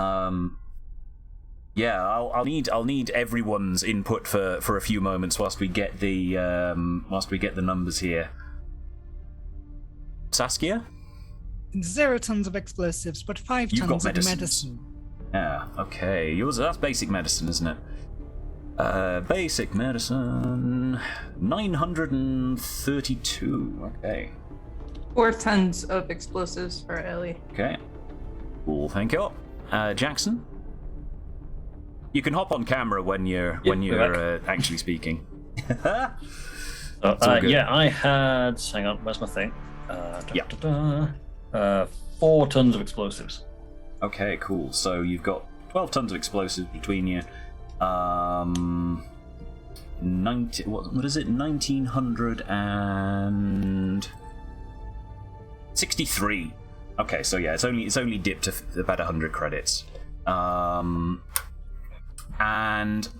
Yeah, I'll need everyone's input for a few moments whilst we get the numbers here. Saskia? 0 tons of explosives, but 5 You've tons got of medicines. medicine. Yeah, okay. That's basic medicine, isn't it? Basic medicine 932. Okay. 4 tons of explosives for Ellie. Okay. Cool, thank you. Jackson? You can hop on camera when you're actually speaking. Yeah, I had. Hang on, where's my thing? 4 tons of explosives. Okay, cool. So you've got 12 tons of explosives between you. 1963. Okay, so yeah, it's only dipped to about 100 credits. And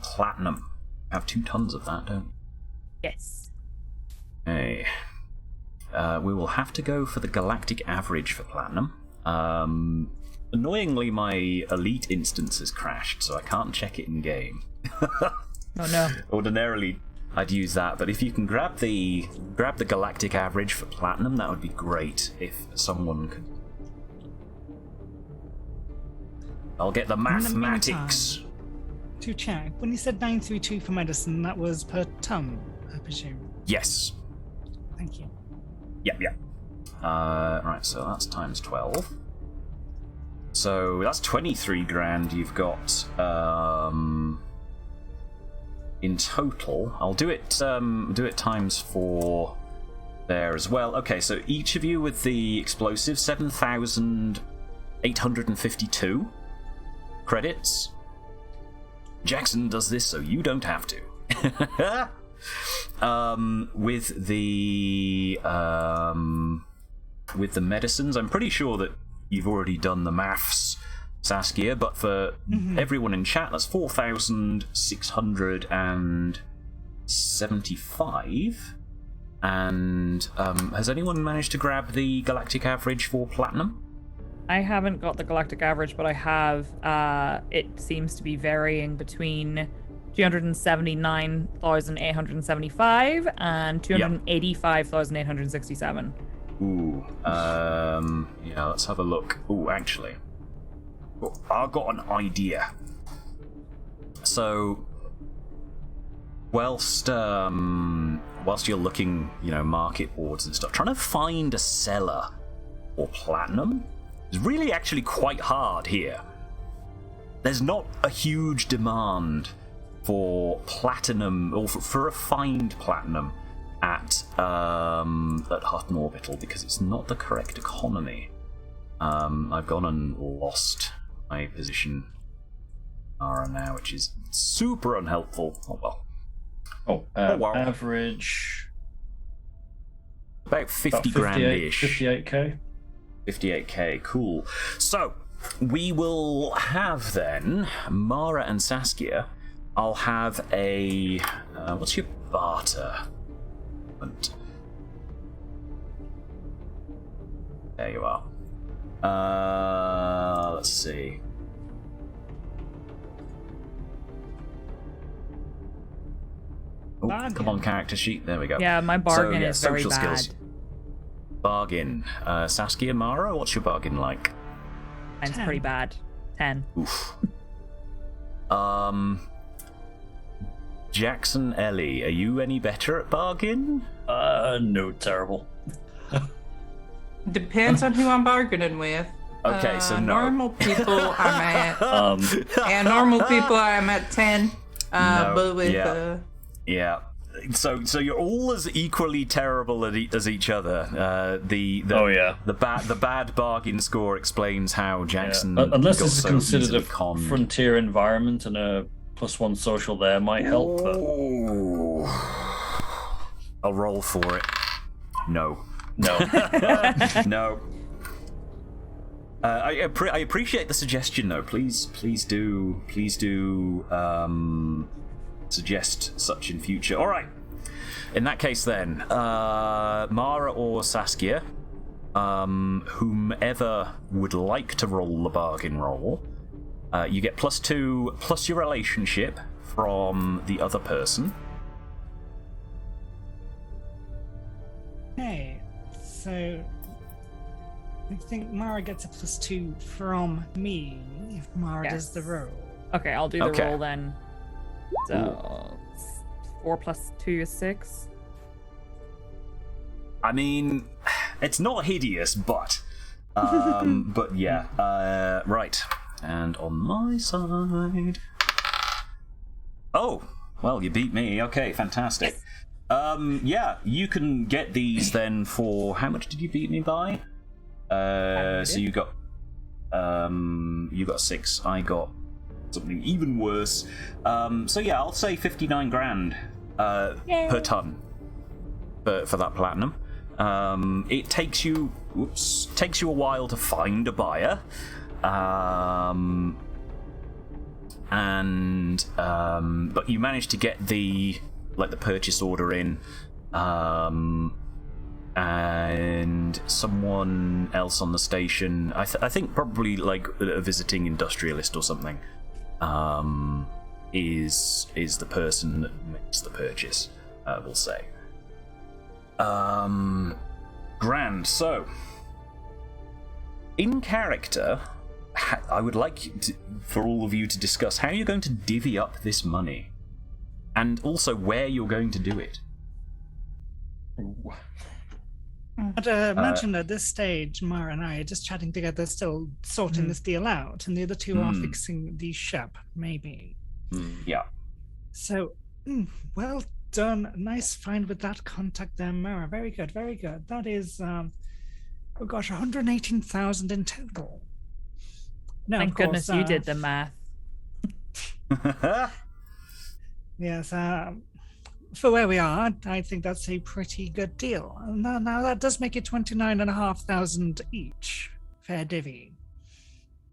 platinum. You have 2 tons of that, don't you? Yes. Okay. We will have to go for the galactic average for platinum. Annoyingly, my elite instance has crashed, so I can't check it in game. Oh no. Ordinarily, I'd use that, but if you can grab the galactic average for platinum, that would be great. If someone could, I'll get the mathematics. To check, when you said 932 for medicine, that was per ton, I presume. Yes. Thank you. Yep. Right, so that's times 12. So that's 23 grand you've got in total. I'll do it times 4 there as well. Okay, so each of you with the explosive 7,852 credits. Jackson does this so you don't have to. With the medicines, I'm pretty sure that you've already done the maths, Saskia, but for everyone in chat, that's 4,675. And has anyone managed to grab the galactic average for platinum? I haven't got the galactic average, but I have. It seems to be varying between 279,875 and 285,867. Ooh, yeah, let's have a look. Ooh, actually, I've got an idea. So, whilst you're looking, market boards and stuff, trying to find a seller for platinum is really actually quite hard here. there's not a huge demand for platinum, or for refined platinum at Hutton Orbital, because it's not the correct economy. I've gone and lost my position now, which is super unhelpful. Oh well. Well. Average about 50 grand-ish. 58k. 58k, cool. So, we will have then Mara and Saskia. I'll have a... what's your barter? There you are. Let's see. Oh, come on, character sheet. There we go. Yeah, my bargain is very social bad. skills. Bargain. Saskia, Mara, what's your bargain like? Mine's pretty bad. 10. Oof. Jackson, Ellie, are you any better at bargain? No, terrible. Depends on who I'm bargaining with. Okay, so no. Normal people I'm at. And normal people I'm at 10. No, but with yeah. So you're all as equally terrible as each other. The bad bargain score explains how Jackson. Yeah. Unless got this is so considered a easily conned. frontier environment, and a +1 social there might help. But... I'll roll for it. No. No. I appreciate the suggestion, though. Please do suggest such in future. All right. In that case, then, Mara or Saskia, whomever would like to roll the bargain roll, you get +2 plus your relationship from the other person. Okay, so I think Mara gets a +2 from me if Mara does the roll. Okay, I'll do the roll then. So 4 plus 2 is 6. I mean, it's not hideous, but yeah. Right. And on my side... Oh, well, you beat me. Okay, fantastic. Yeah, you can get these then for... How much did you beat me by? So you got 6. I got something even worse. So yeah, I'll say 59 grand per ton for that platinum. It takes you a while to find a buyer, but you manage to get the purchase order in, and someone else on the station, I think probably like a visiting industrialist or something, is the person that makes the purchase, we'll say. Grand. So, in character, I would like for all of you to discuss how you're going to divvy up this money, and also where you're going to do it. But imagine at this stage, Mara and I are just chatting together, still sorting this deal out, and the other two are fixing the ship, maybe. Yeah. So, well done. Nice find with that contact there, Mara. Very good, very good. That is, 118,000 in total. No, Thank goodness you did the math. Yes, for where we are, I think that's a pretty good deal. Now that does make it 29,500 each. Fair divvy.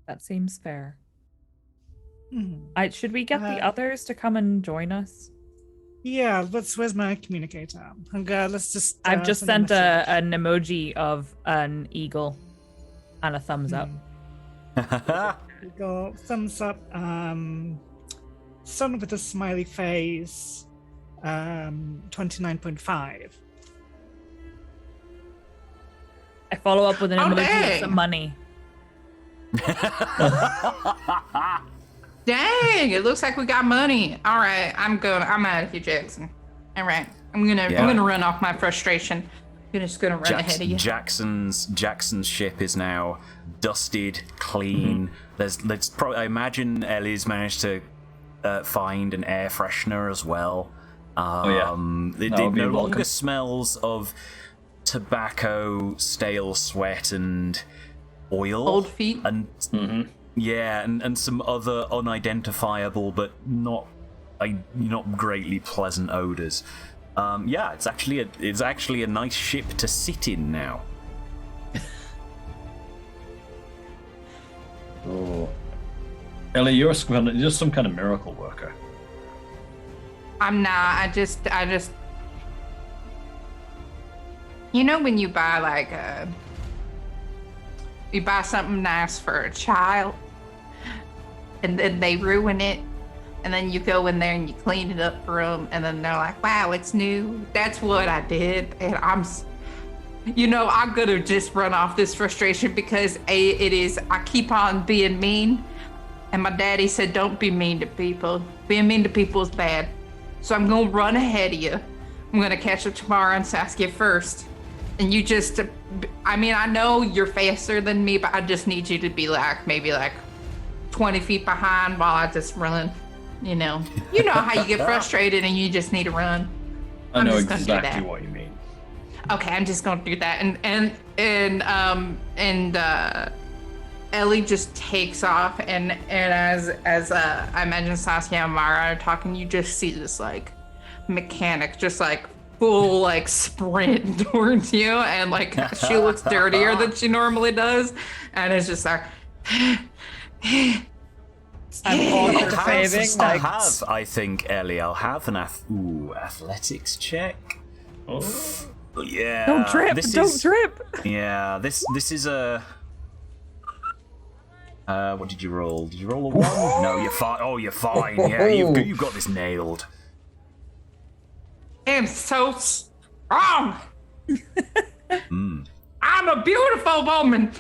That seems fair. Should we get the others to come and join us? Yeah, where's my communicator? Let's just... I've just sent an emoji of an eagle and a thumbs up. Eagle, thumbs up, sun with a smiley face, 29.5. I follow up with an emoji of some money. Dang, it looks like we got money. All right, I'm out of here, Jackson. All right, I'm gonna run off my frustration. just gonna run ahead of you. Jackson's ship is now dusted, clean. There's probably, I imagine Ellie's managed to find an air freshener as well. It no longer smells of tobacco, stale sweat, and oil. Old feet. And and some other unidentifiable but not greatly pleasant odors. It's actually a nice ship to sit in now. Oh, Ellie, you're some kind of miracle worker. I'm not. I just. You know when you buy you buy something nice for a child, and then they ruin it, and then you go in there and you clean it up for them, and then they're like, "Wow, it's new." That's what I did, and I'm gonna just run off this frustration because I keep on being mean, and my daddy said, "Don't be mean to people. Being mean to people is bad." So I'm gonna run ahead of you. I'm gonna catch up tomorrow and Saskia first. And you just, I know you're faster than me, but I just need you to be maybe 20 feet behind while I just run. You know how you get frustrated and you just need to run. I know exactly what you mean. Okay, I'm just gonna do that. And Ellie just takes off, and as I imagine Saskia and Mara are talking, you just see this mechanic just full sprint towards you, and she looks dirtier than she normally does, and it's just I'm I think, Ellie, I'll have an athletics check. Oh. Yeah. Don't trip. Don't trip. Yeah, this is a. What did you roll? Did you roll a 1? No, you're fine. Oh, you're fine. Yeah, you've got this nailed. I'm so strong. I'm a beautiful woman.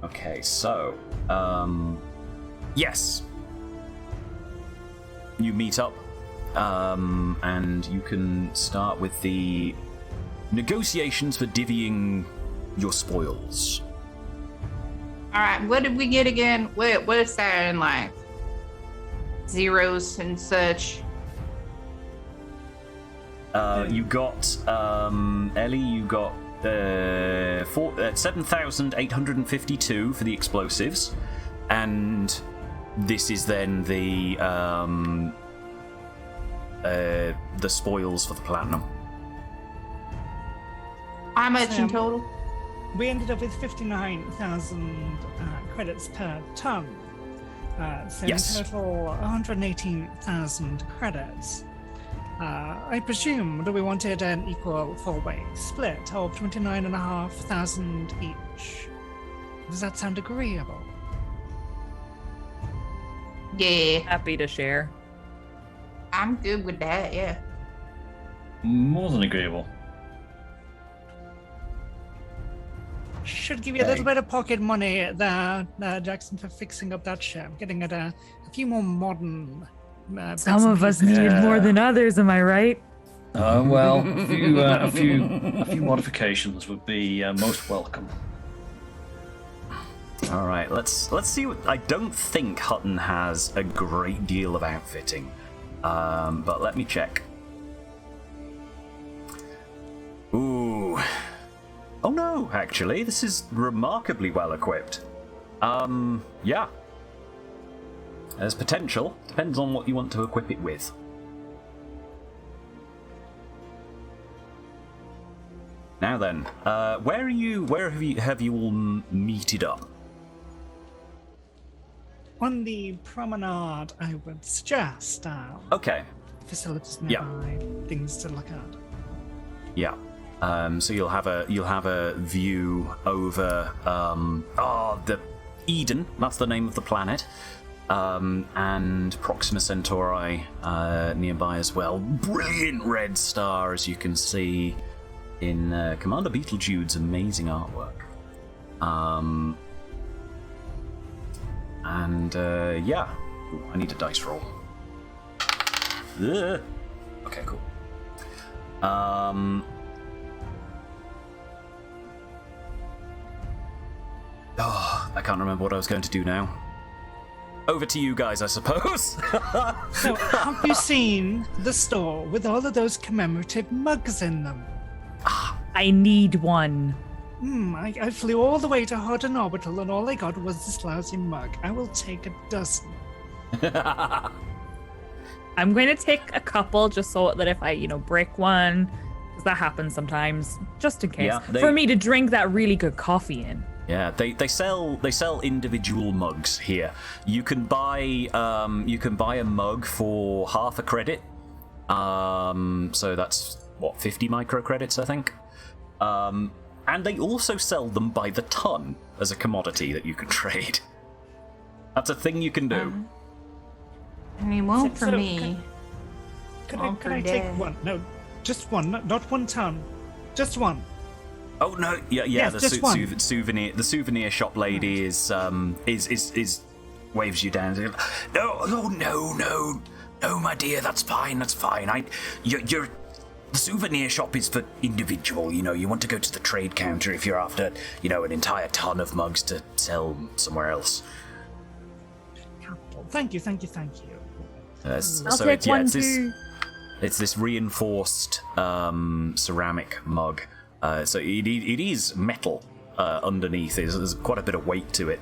Okay, so, yes. You meet up, and you can start with the negotiations for divvying your spoils. All right, what did we get again? What's that in zeros and such? You got Ellie. You got 7,852 for the explosives, and this is then the spoils for the platinum. How much in total? We ended up with 59,000 credits per ton. So Yes. in total, 118,000 credits. I presume that we wanted an equal four-way split of 29,500 each. Does that sound agreeable? Yeah, Happy to share. I'm good with that, yeah. More than agreeable. Should give you a little bit of pocket money there, Jackson, for fixing up that ship, getting it a few more modern. Some of us need more than others, am I right? Well, a few modifications would be most welcome. All right, let's see. I don't think Hutton has a great deal of outfitting, but let me check. Ooh. Oh no, actually, this is remarkably well equipped. Yeah. There's potential. Depends on what you want to equip it with. Now then, where are you? Where have you all meted up? On the promenade, I would suggest. Okay. Facilities nearby, things to look at. Yeah. So you'll have a view over the Eden. That's the name of the planet. And Proxima Centauri nearby as well. Brilliant red star, as you can see in Commander Beetlejude's amazing artwork. And yeah. Ooh, I need a dice roll. Ugh. Okay, cool. Oh, I can't remember what I was going to do now. Over to you guys, I suppose. So, have you seen the store with all of those commemorative mugs in them? I need one. I flew all the way to Hardin Orbital and all I got was this lousy mug. I will take a dozen. I'm going to take a couple just so that if I, break one, because that happens sometimes, just in case. Yeah, for me to drink that really good coffee in. Yeah, they sell individual mugs here. You can buy a mug for half a credit. So that's 50 microcredits, I think. And they also sell them by the ton as a commodity that you can trade. That's a thing you can do. I mean, one for So, me. Could One I for take Dad. one? No, just one, not 1 ton. Just one. Oh no, yeah. Yes, The just one. the souvenir shop lady is waves you down. No, my dear, that's fine. The souvenir shop is for individual. You want to go to the trade counter if you're after, an entire ton of mugs to sell somewhere else. Thank you. I'll take one too. It's this reinforced ceramic mug. So it is metal underneath. There's quite a bit of weight to it.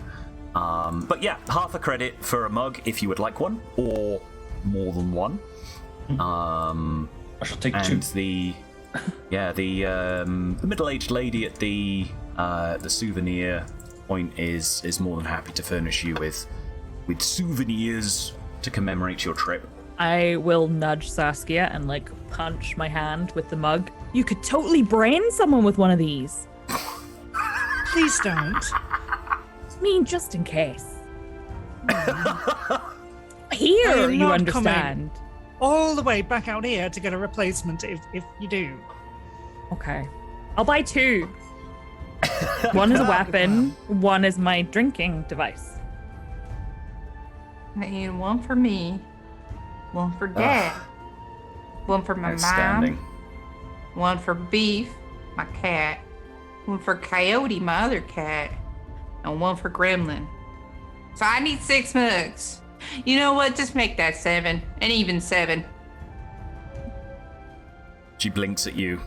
But yeah, half a credit for a mug if you would like one, or more than one. I shall take And two. the middle-aged lady at the souvenir point is more than happy to furnish you with souvenirs to commemorate your trip. I will nudge Saskia and punch my hand with the mug. You could totally brain someone with one of these. Please don't. I mean, just in case. I Here, am you not understand. All the way back out here to get a replacement if you do. Okay. I'll buy two. One is a weapon, one is my drinking device. I need one for me, one for Dad, one for my Outstanding. mom, one for Beef, my cat, one for Coyote, my other cat, and one for Gremlin. So I need 6 mugs. You know what? Just make that 7, and even 7. She blinks at you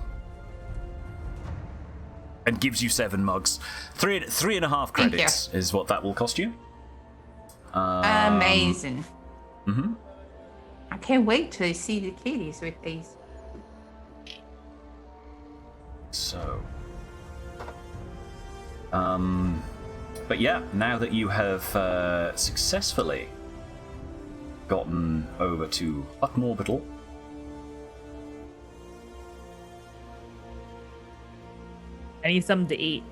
and gives you 7 mugs. 3.5 Thank you. credits is what that will cost you. Amazing. Mm-hmm. I can't wait to see the kitties with these. So, but yeah, now that you have successfully gotten over to Orbital, I need something to eat.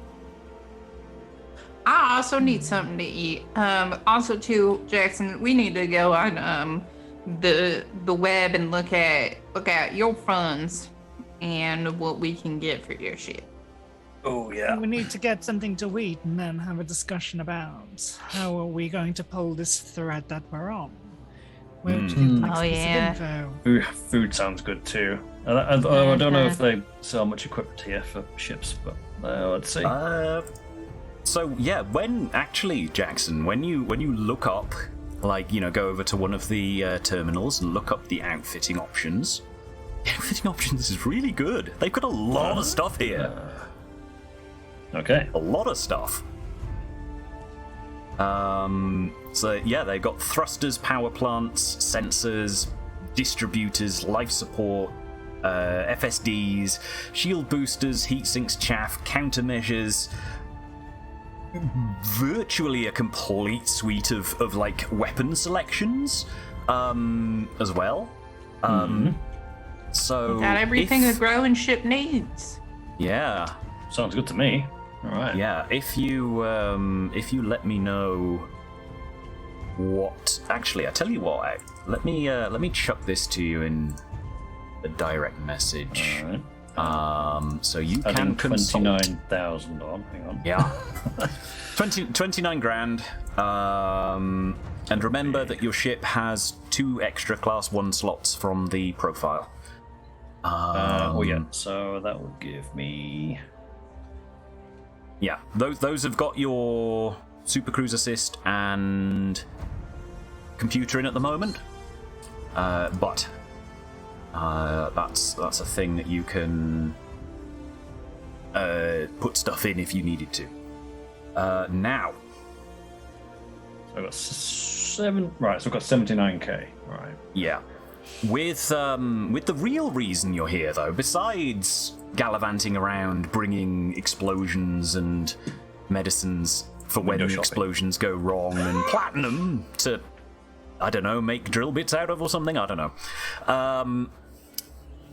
I also need something to eat. Also too, Jackson, we need to go on the web and look at your funds and what we can get for your shit. Oh yeah. We need to get something to eat and then have a discussion about how are we going to pull this thread that we're on. Where do you get Oh, yeah. info? Food sounds good too. I don't know if they sell much equipment here for ships, but let's see. So yeah, Jackson, when you look up, go over to one of the terminals and look up the outfitting options. The outfitting options is really good. They've got a lot of stuff here. Okay. A lot of stuff. So yeah, they've got thrusters, power plants, sensors, distributors, life support, FSDs, shield boosters, heat sinks, chaff, countermeasures. Virtually a complete suite of weapon selections, as well. So Got everything a growing ship needs. Yeah. Sounds good to me. All right. Yeah, if you let me know what. Actually, I tell you what. Let me chuck this to you in a direct message. All right. So you Adding can consult. 29,000 on. Hang on. Yeah. 29 grand. And remember that your ship has 2 extra class 1 slots from the profile. So that would give me. Yeah, those have got your super cruise assist and computer in at the moment. But that's a thing that you can put stuff in if you needed to. Now. So I've got 7. Right, so I've got 79k. Right. Yeah. With the real reason you're here, though, besides gallivanting around bringing explosions and medicines for when Window the shopping. explosions go wrong and platinum to, I don't know, make drill bits out of or something, I don't know.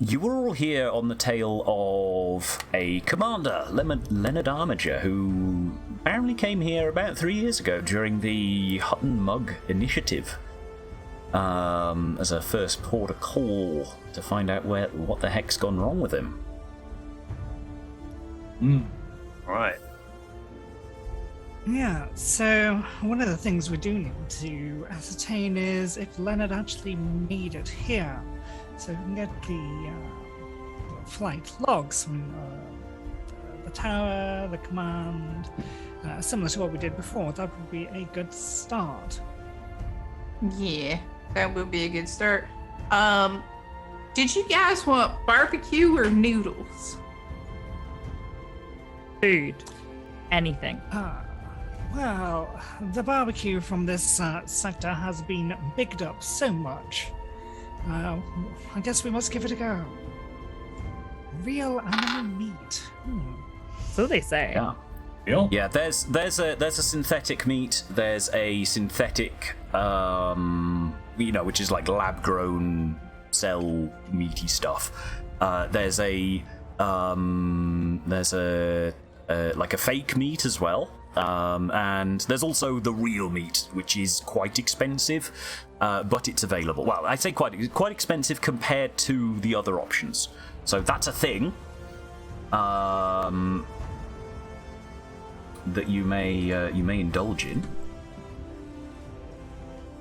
You were all here on the tail of a commander, Leonard Armiger, who apparently came here about 3 years ago during the Hutton Mug Initiative. As a first port of call to find out what the heck's gone wrong with him. Right. Yeah, so one of the things we do need to ascertain is if Leonard actually made it here. So we can get the flight logs from the tower, the command, similar to what we did before. That would be a good start. Yeah, that would be a good start. Did you guys want barbecue or noodles? Food. Anything. Well, the barbecue from this sector has been bigged up so much. I guess we must give it a go. Real animal meat. So they say. Yeah. Deal? Yeah, there's a synthetic meat. There's a synthetic, which is like lab grown cell meaty stuff. There's a like a fake meat as well. And there's also the real meat, which is quite expensive, but it's available. Well, I'd say quite expensive compared to the other options. So that's a thing. That you may indulge in.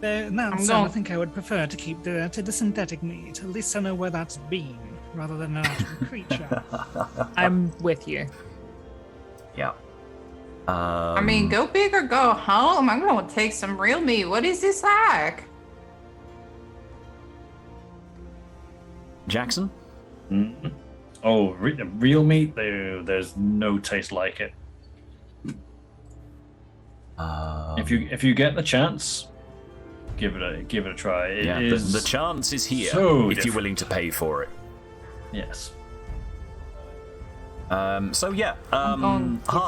I think I would prefer to keep to the synthetic meat. At least I know where that's been, rather than an actual creature. I'm with you. Yeah. I mean, go big or go home. I'm going to take some real meat. What is this like? Jackson? Mm-hmm. Oh, real meat? There's no taste like it. If you get the chance, give it a try. The chance is here so if you're willing to pay for it. Yes. Half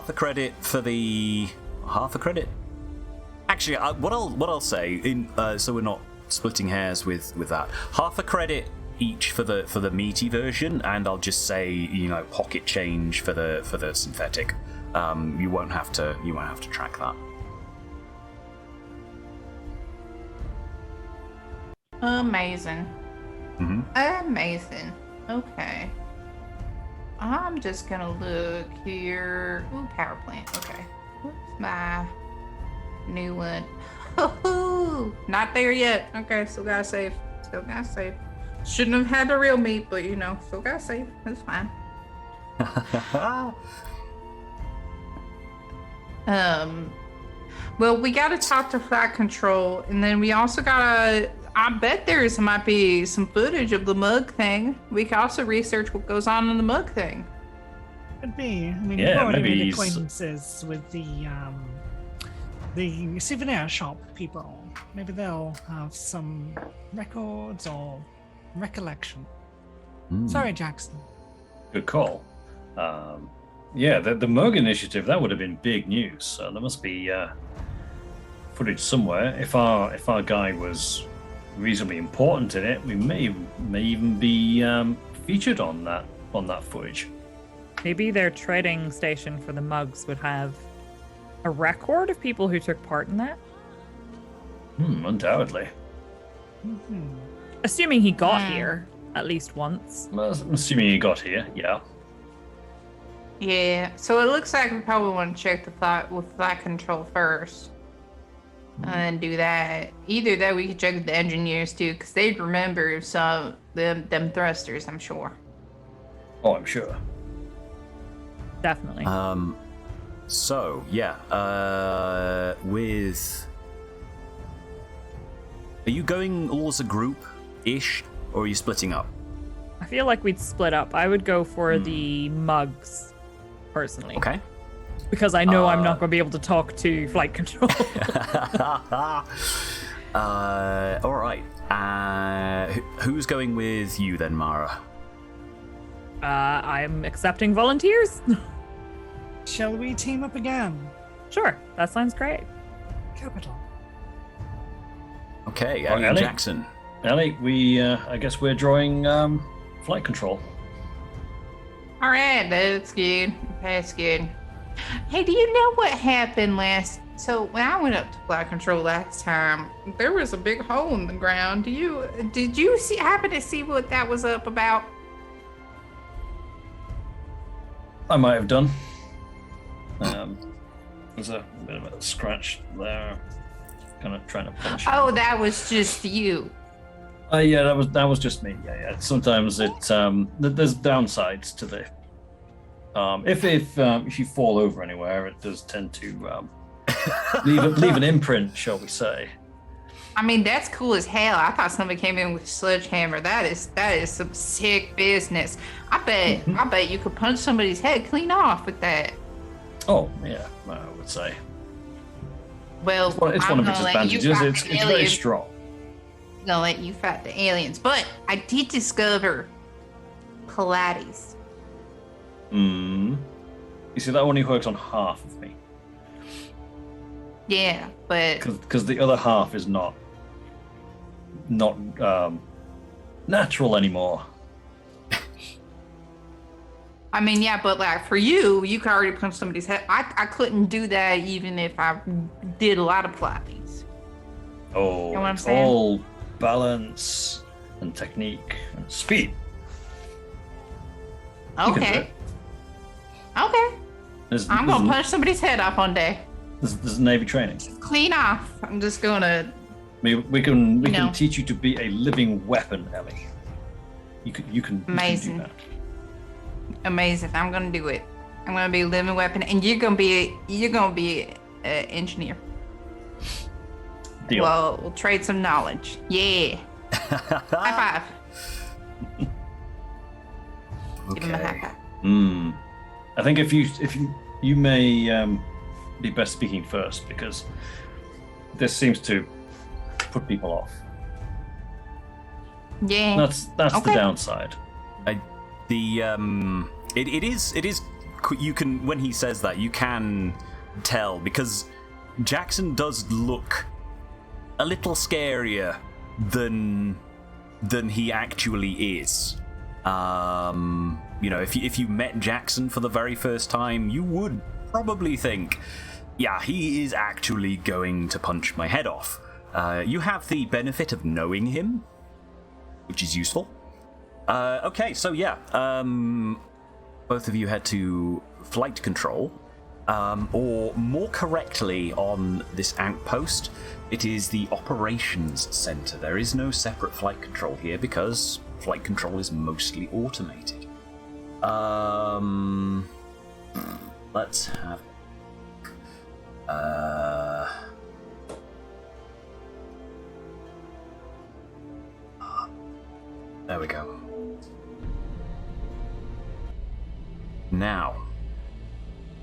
a credit for the half a credit. Actually, what I'll say so we're not splitting hairs with that. Half a credit each for the meaty version, and I'll just say pocket change for the synthetic. You won't have to track that. Amazing. Mm-hmm. Amazing. Okay. I'm just gonna look here. Ooh, power plant. Okay. What's my new one? Oh, not there yet. Okay, still gotta save. Shouldn't have had the real meat, but still gotta save. That's fine. Well, we gotta talk to flight control, and then we also gotta. I bet might be some footage of the mug thing. We can also research what goes on in the mug thing. Could be. I mean, Yeah, we've already maybe made he's- acquaintances with the souvenir shop people. Maybe they'll have some records or recollection. Sorry, Jackson. Good call. The Mug Initiative, that would have been big news. So there must be footage somewhere. If our guy was reasonably important in it, we may even be featured on that footage. Maybe their trading station for the mugs would have a record of people who took part in that. Undoubtedly. Mm-hmm. Assuming he got here. at least once. Well, I'm assuming you got here, yeah. Yeah, so it looks like we probably want to check the flight control first. And do that. Either that, we could check with the engineers too, because they'd remember some them thrusters, I'm sure. Oh, I'm sure. Definitely. So, yeah, with... Are you going all as a group-ish, or are you splitting up? I feel like we'd split up. I would go for the mugs, personally. Okay. Because I know I'm not going to be able to talk to flight control. All right. Who's going with you then, Mara? I'm accepting volunteers. Shall we team up again? Sure, that sounds great. Capital. Okay, All right, Ellie and Ellie. Jackson. Ellie, I guess we're drawing flight control. All right, that's good. That's good. Hey, do you know what happened So when I went up to flight control last time, there was a big hole in the ground. Did you happen to see what that was up about? I might have done. There's a bit of a scratch there. Kind of trying to punch. Oh, that was just you. Yeah, that was just me. Yeah. Sometimes there's downsides to the. If you fall over anywhere, it does tend to leave an imprint, shall we say? I mean, that's cool as hell. I thought somebody came in with a sledgehammer. That is some sick business. I bet you could punch somebody's head clean off with that. Oh yeah, I would say. Well, It's I'm one of its gonna let you advantages. fight It's the very aliens. strong. I'm gonna let you fight the aliens, but I did discover Pilates. You see, that only works on half of me Yeah, but because the other half is not natural anymore. I mean, yeah, but like for you could already punch somebody's head. I couldn't do that even if I did a lot of Pilates. Oh, You know what I'm it's saying? all balance and technique and speed. You can do Okay. it. Okay. I'm gonna punch somebody's head off one day. There's Navy training. Clean off. I'm just gonna. We can know. teach you to be a living weapon, Ellie. You can Amazing. do that. Amazing. I'm gonna do it. I'm gonna be a living weapon, and you're gonna be an engineer. Deal. Well, we'll trade some knowledge. Yeah. High five. Give him a high five. I think if you may be best speaking first, because this seems to put people off. Yeah. That's Okay. the downside. It is you can, when he says that, you can tell, because Jackson does look a little scarier than he actually is. If you met Jackson for the very first time, you would probably think, yeah, he is actually going to punch my head off. You have the benefit of knowing him, which is useful. Okay, so yeah, both of you head to flight control, or more correctly, on this outpost, it is the operations center. There is no separate flight control here because flight control is mostly automated. Let's have. There we go. Now,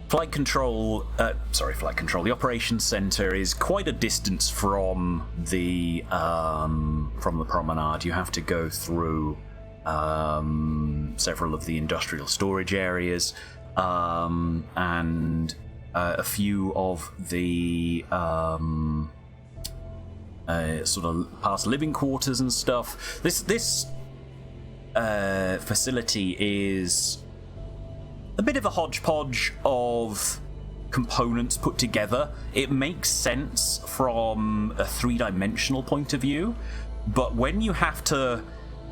flight control. The operations center is quite a distance from the promenade. You have to go through several of the industrial storage areas and a few of the sort of past living quarters and stuff. This facility is a bit of a hodgepodge of components put together. It makes sense from a three-dimensional point of view, but when you have to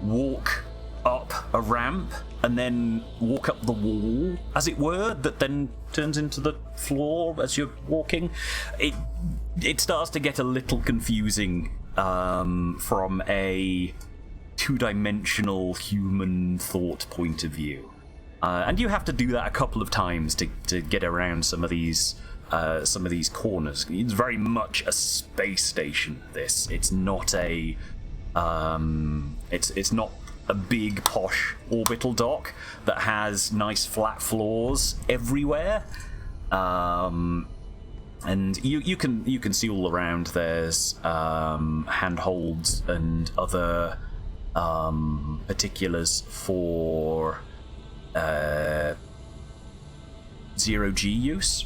walk up a ramp and then walk up the wall, as it were, that then turns into the floor as you're walking. It starts to get a little confusing from a two-dimensional human thought point of view. And you have to do that a couple of times to get around some of these corners. It's very much a space station. It's not a it's not a big posh orbital dock that has nice flat floors everywhere. And you can see all around. There's handholds and other particulars for zero-G use.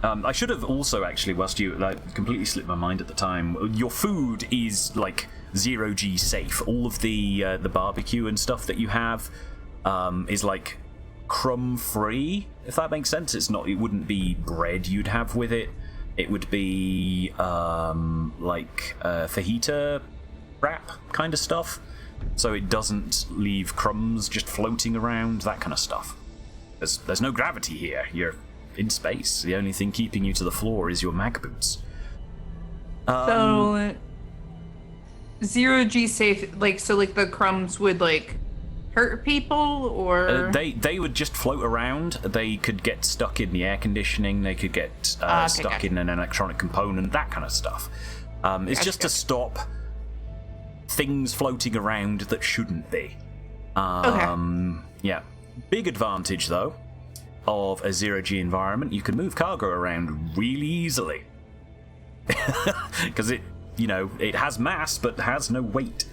I should have also actually, whilst you completely slipped my mind at the time, your food is like zero-G safe. All of the barbecue and stuff that you have is like crumb-free, if that makes sense. It wouldn't be bread you'd have with it. It would be like fajita wrap kind of stuff. So it doesn't leave crumbs just floating around, that kind of stuff. There's no gravity here. You're in space. The only thing keeping you to the floor is your mag boots. So zero-G safe, like the crumbs would hurt people, or they would just float around. They could get stuck in the air conditioning. They could get stuck in an electronic component, that kind of stuff. It's just to stop things floating around that shouldn't be. Yeah. Big advantage, though, of a zero-G environment, you can move cargo around really easily. Because it has mass, but has no weight.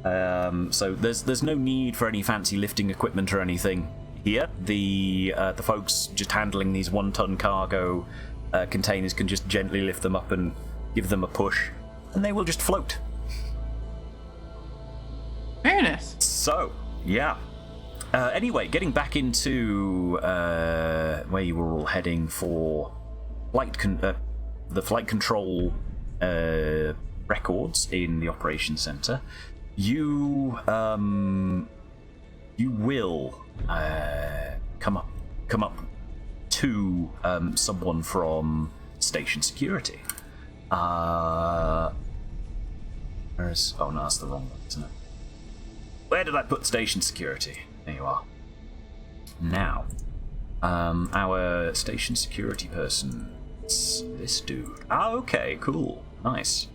So there's no need for any fancy lifting equipment or anything here. The folks just handling these 1-ton cargo containers can just gently lift them up and give them a push, and they will just float. Very nice. So, yeah. Anyway, getting back into where you were all heading for the flight control records in the operations center, you will come up to someone from station security. Oh no, that's the wrong one, isn't it? Where did I put station security? There you are. Now, our station security person, it's this dude. Ah, okay, cool, nice.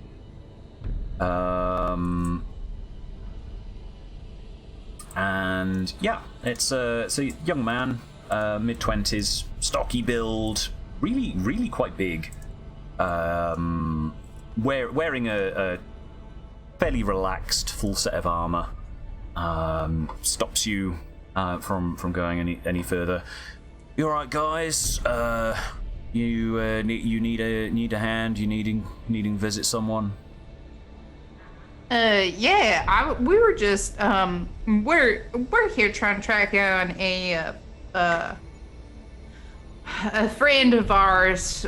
And yeah, it's a young man, mid-20s, stocky build, really quite big. Wearing a fairly relaxed full set of armor. Stops you from going any further. You all right, guys? You need a hand? You needing to visit someone? Yeah. We were just we're here trying to track down a friend of ours.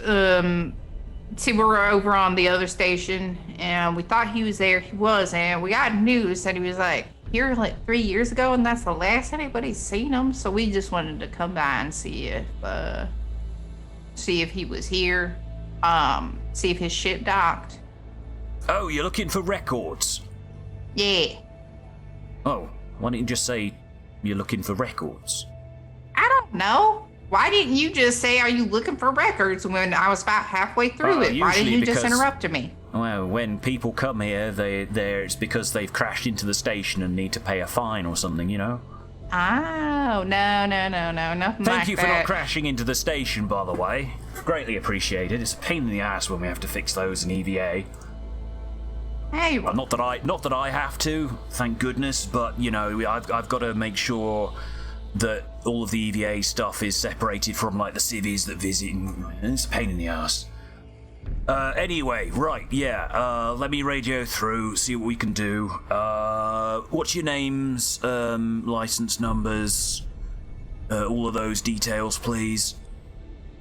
See, we're over on the other station, and we thought he was there. He was, and we got news that he was here 3 years ago, and that's the last anybody's seen him. So we just wanted to come by and see if he was here, see if his ship docked. Oh, you're looking for records? Yeah. Oh, why didn't you just say you're looking for records? I don't know. Why didn't you just say, are you looking for records, when I was about halfway through it? Why didn't you just interrupt me? Well, when people come here, it's because they've crashed into the station and need to pay a fine or something, you know? Oh, no, nothing Thank you for that. not crashing into the station, by the way. Greatly appreciated. It's a pain in the ass when we have to fix those in EVA. Hey, Well, not that I have to, thank goodness, but, I've got to make sure that all of the EVA stuff is separated from, the civvies that visit. It's a pain in the ass. Anyway, right, yeah, let me radio through, see what we can do. What's your names, license numbers, all of those details, please?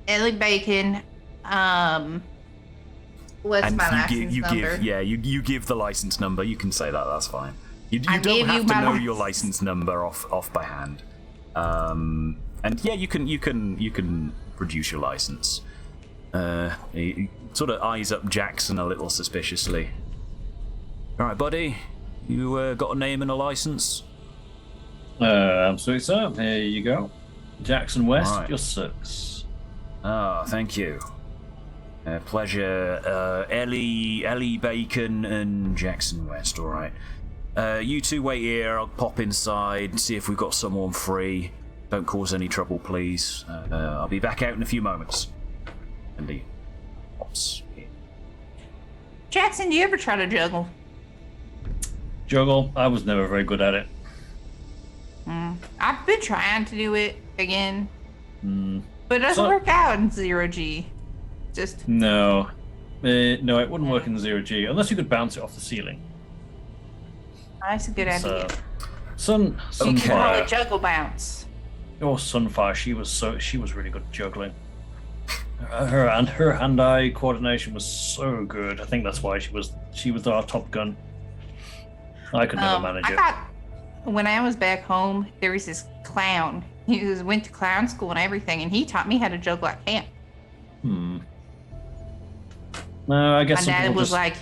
Ellie Bacon, what's And my license number? you give the license number, you can say that, that's fine. You don't have to know your license number off by hand. And yeah, you can produce your license. He sort of eyes up Jackson a little suspiciously. All right, buddy, you got a name and a license? Absolutely, sir. Here you go. Jackson West, Right. your 6. Ah, thank you. Pleasure. Ellie Bacon and Jackson West. All right. You two wait here. I'll pop inside, see if we've got someone free. Don't cause any trouble, please. I'll be back out in a few moments. And he pops in. Jackson, do you ever try to juggle? Juggle, I was never very good at it. I've been trying to do it again, but it doesn't So- work out in 0G. Just No. No, it wouldn't work in 0G, unless you could bounce it off the ceiling. that's a good idea. So, You can call Sunfire. it juggle bounce. Oh, Sunfire, she was really good at juggling. Her hand-eye coordination was so good. I think that's why she was our top gun. I could never manage it. When I was back home, there was this clown. Went to clown school and everything, and he taught me how to juggle at camp. No, I guess My some dad people was just like,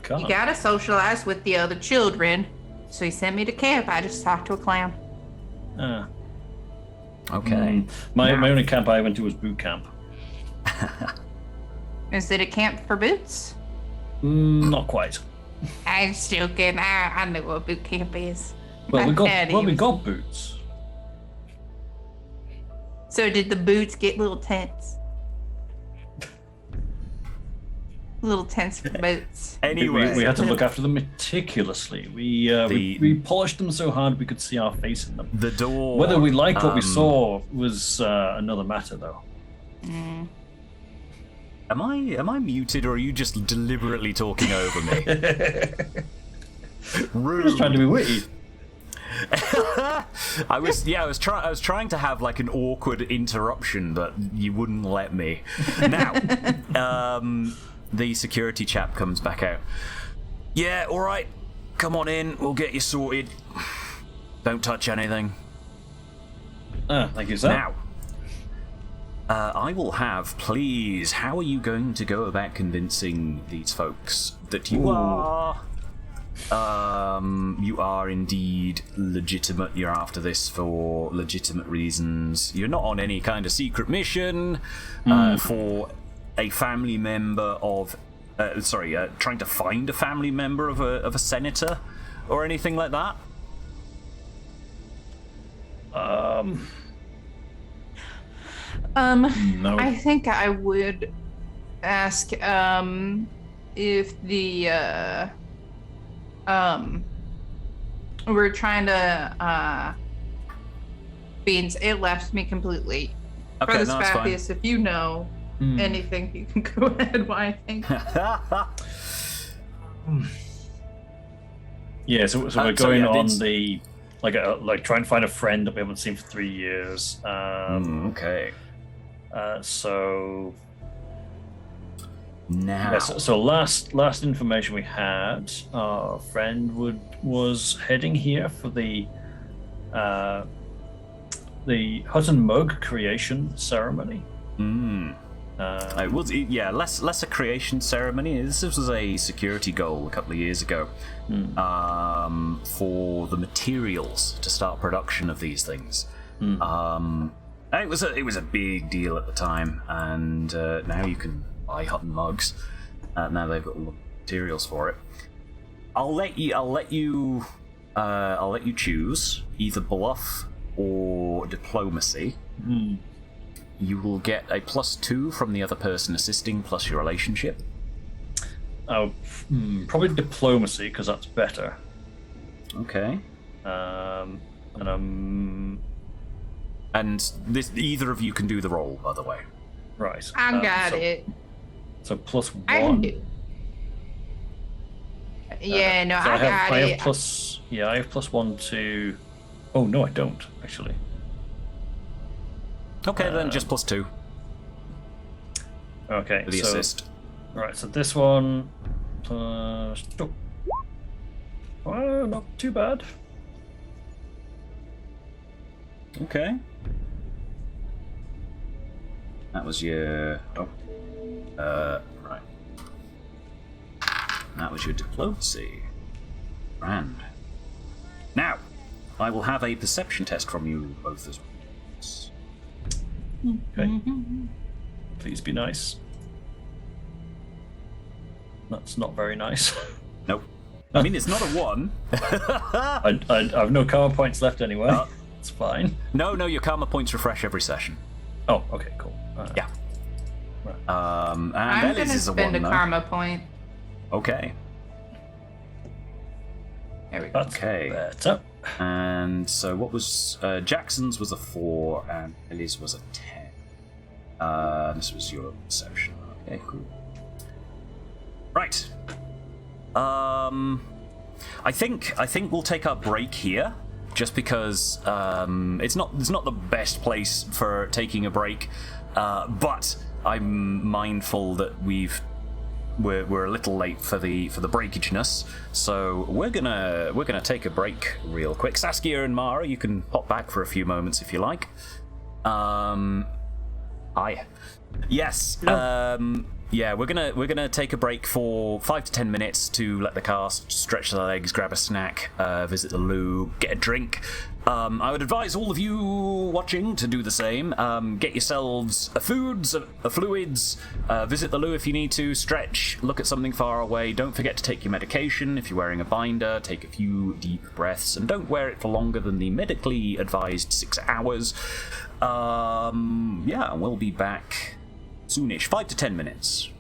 can't. "You gotta socialize with the other children." So he sent me to camp. I just talked to a clown. Ah. Okay. My only camp I went to was boot camp. Is it a camp for boots? Not quite. I'm still kidding. I know what boot camp is. Well, we My daddy got was- boots. So did the boots get little tents? Little tents for boots. Anyway, We had to look after them meticulously. We polished them so hard we could see our face in them. the door. Whether we liked what we saw was another matter, though. Am I muted, or are you just deliberately talking over me? Rude. Just trying to be witty. I was trying to have like an awkward interruption, but you wouldn't let me. Now, the security chap comes back out. Yeah, all right. Come on in. We'll get you sorted. Don't touch anything. Thank you, sir. Now, I will have, please. How are you going to go about convincing these folks that you are indeed legitimate? You're after this for legitimate reasons. You're not on any kind of secret mission for a family member of. Trying to find a family member of a senator or anything like that. No. I think I would ask if the we're trying to beans. It left me completely. Okay, Brother no, that's fine. Spathius, if you know anything, you can go ahead. Why I think. Yeah, so we're so going yeah, on it's- the like trying to find a friend that we haven't seen for 3 years. Okay. So Now. yeah, so last information we had, our friend was heading here for the Hutton Mug creation ceremony. It was less a creation ceremony. This was a security goal a couple of years ago for the materials to start production of these things. It was a big deal at the time, and now you can buy Hutton mugs. Now they've got all the materials for it. I'll let you choose either bluff or diplomacy. You will get a +2 from the other person assisting, plus your relationship. Oh, probably diplomacy because that's better. Okay. And this either of you can do the roll, by the way. right. I got so, it. So +1. I can do. Yeah, no, So I got I it. have plus. Yeah, I have +1 to. Oh no, I don't actually. Okay, then just +2 Okay, for the so assist. right. So this one plus. Oh. Well, not too bad. Okay. That was your... right. That was your diplomacy. Grand. Now, I will have a perception test from you both as well. Okay. Please be nice. That's not very nice. Nope. I mean, it's not a 1. I have no karma points left anyway. It's fine. No, your karma points refresh every session. Oh, okay, cool. Yeah. And I'm Ellie's gonna is a spend 1, a though. karma point. Okay. There we go. That's Okay. better. And so what was... Jackson's was a 4, and Ellie's was a 10. This was your perception. Okay, cool. Right. I think we'll take our break here, just because it's not the best place for taking a break, but I'm mindful that we're a little late for the breakageness, so we're gonna take a break real quick. Saskia and Mara, you can pop back for a few moments if you like. Yes. Yeah, we're gonna take a break for 5 to 10 minutes to let the cast stretch their legs, grab a snack, visit the loo, get a drink. I would advise all of you watching to do the same. Get yourselves foods, fluids, visit the loo if you need to, stretch, look at something far away. Don't forget to take your medication. If you're wearing a binder, take a few deep breaths, and don't wear it for longer than the medically advised 6 hours. Yeah, we'll be back soonish, 5 to 10 minutes.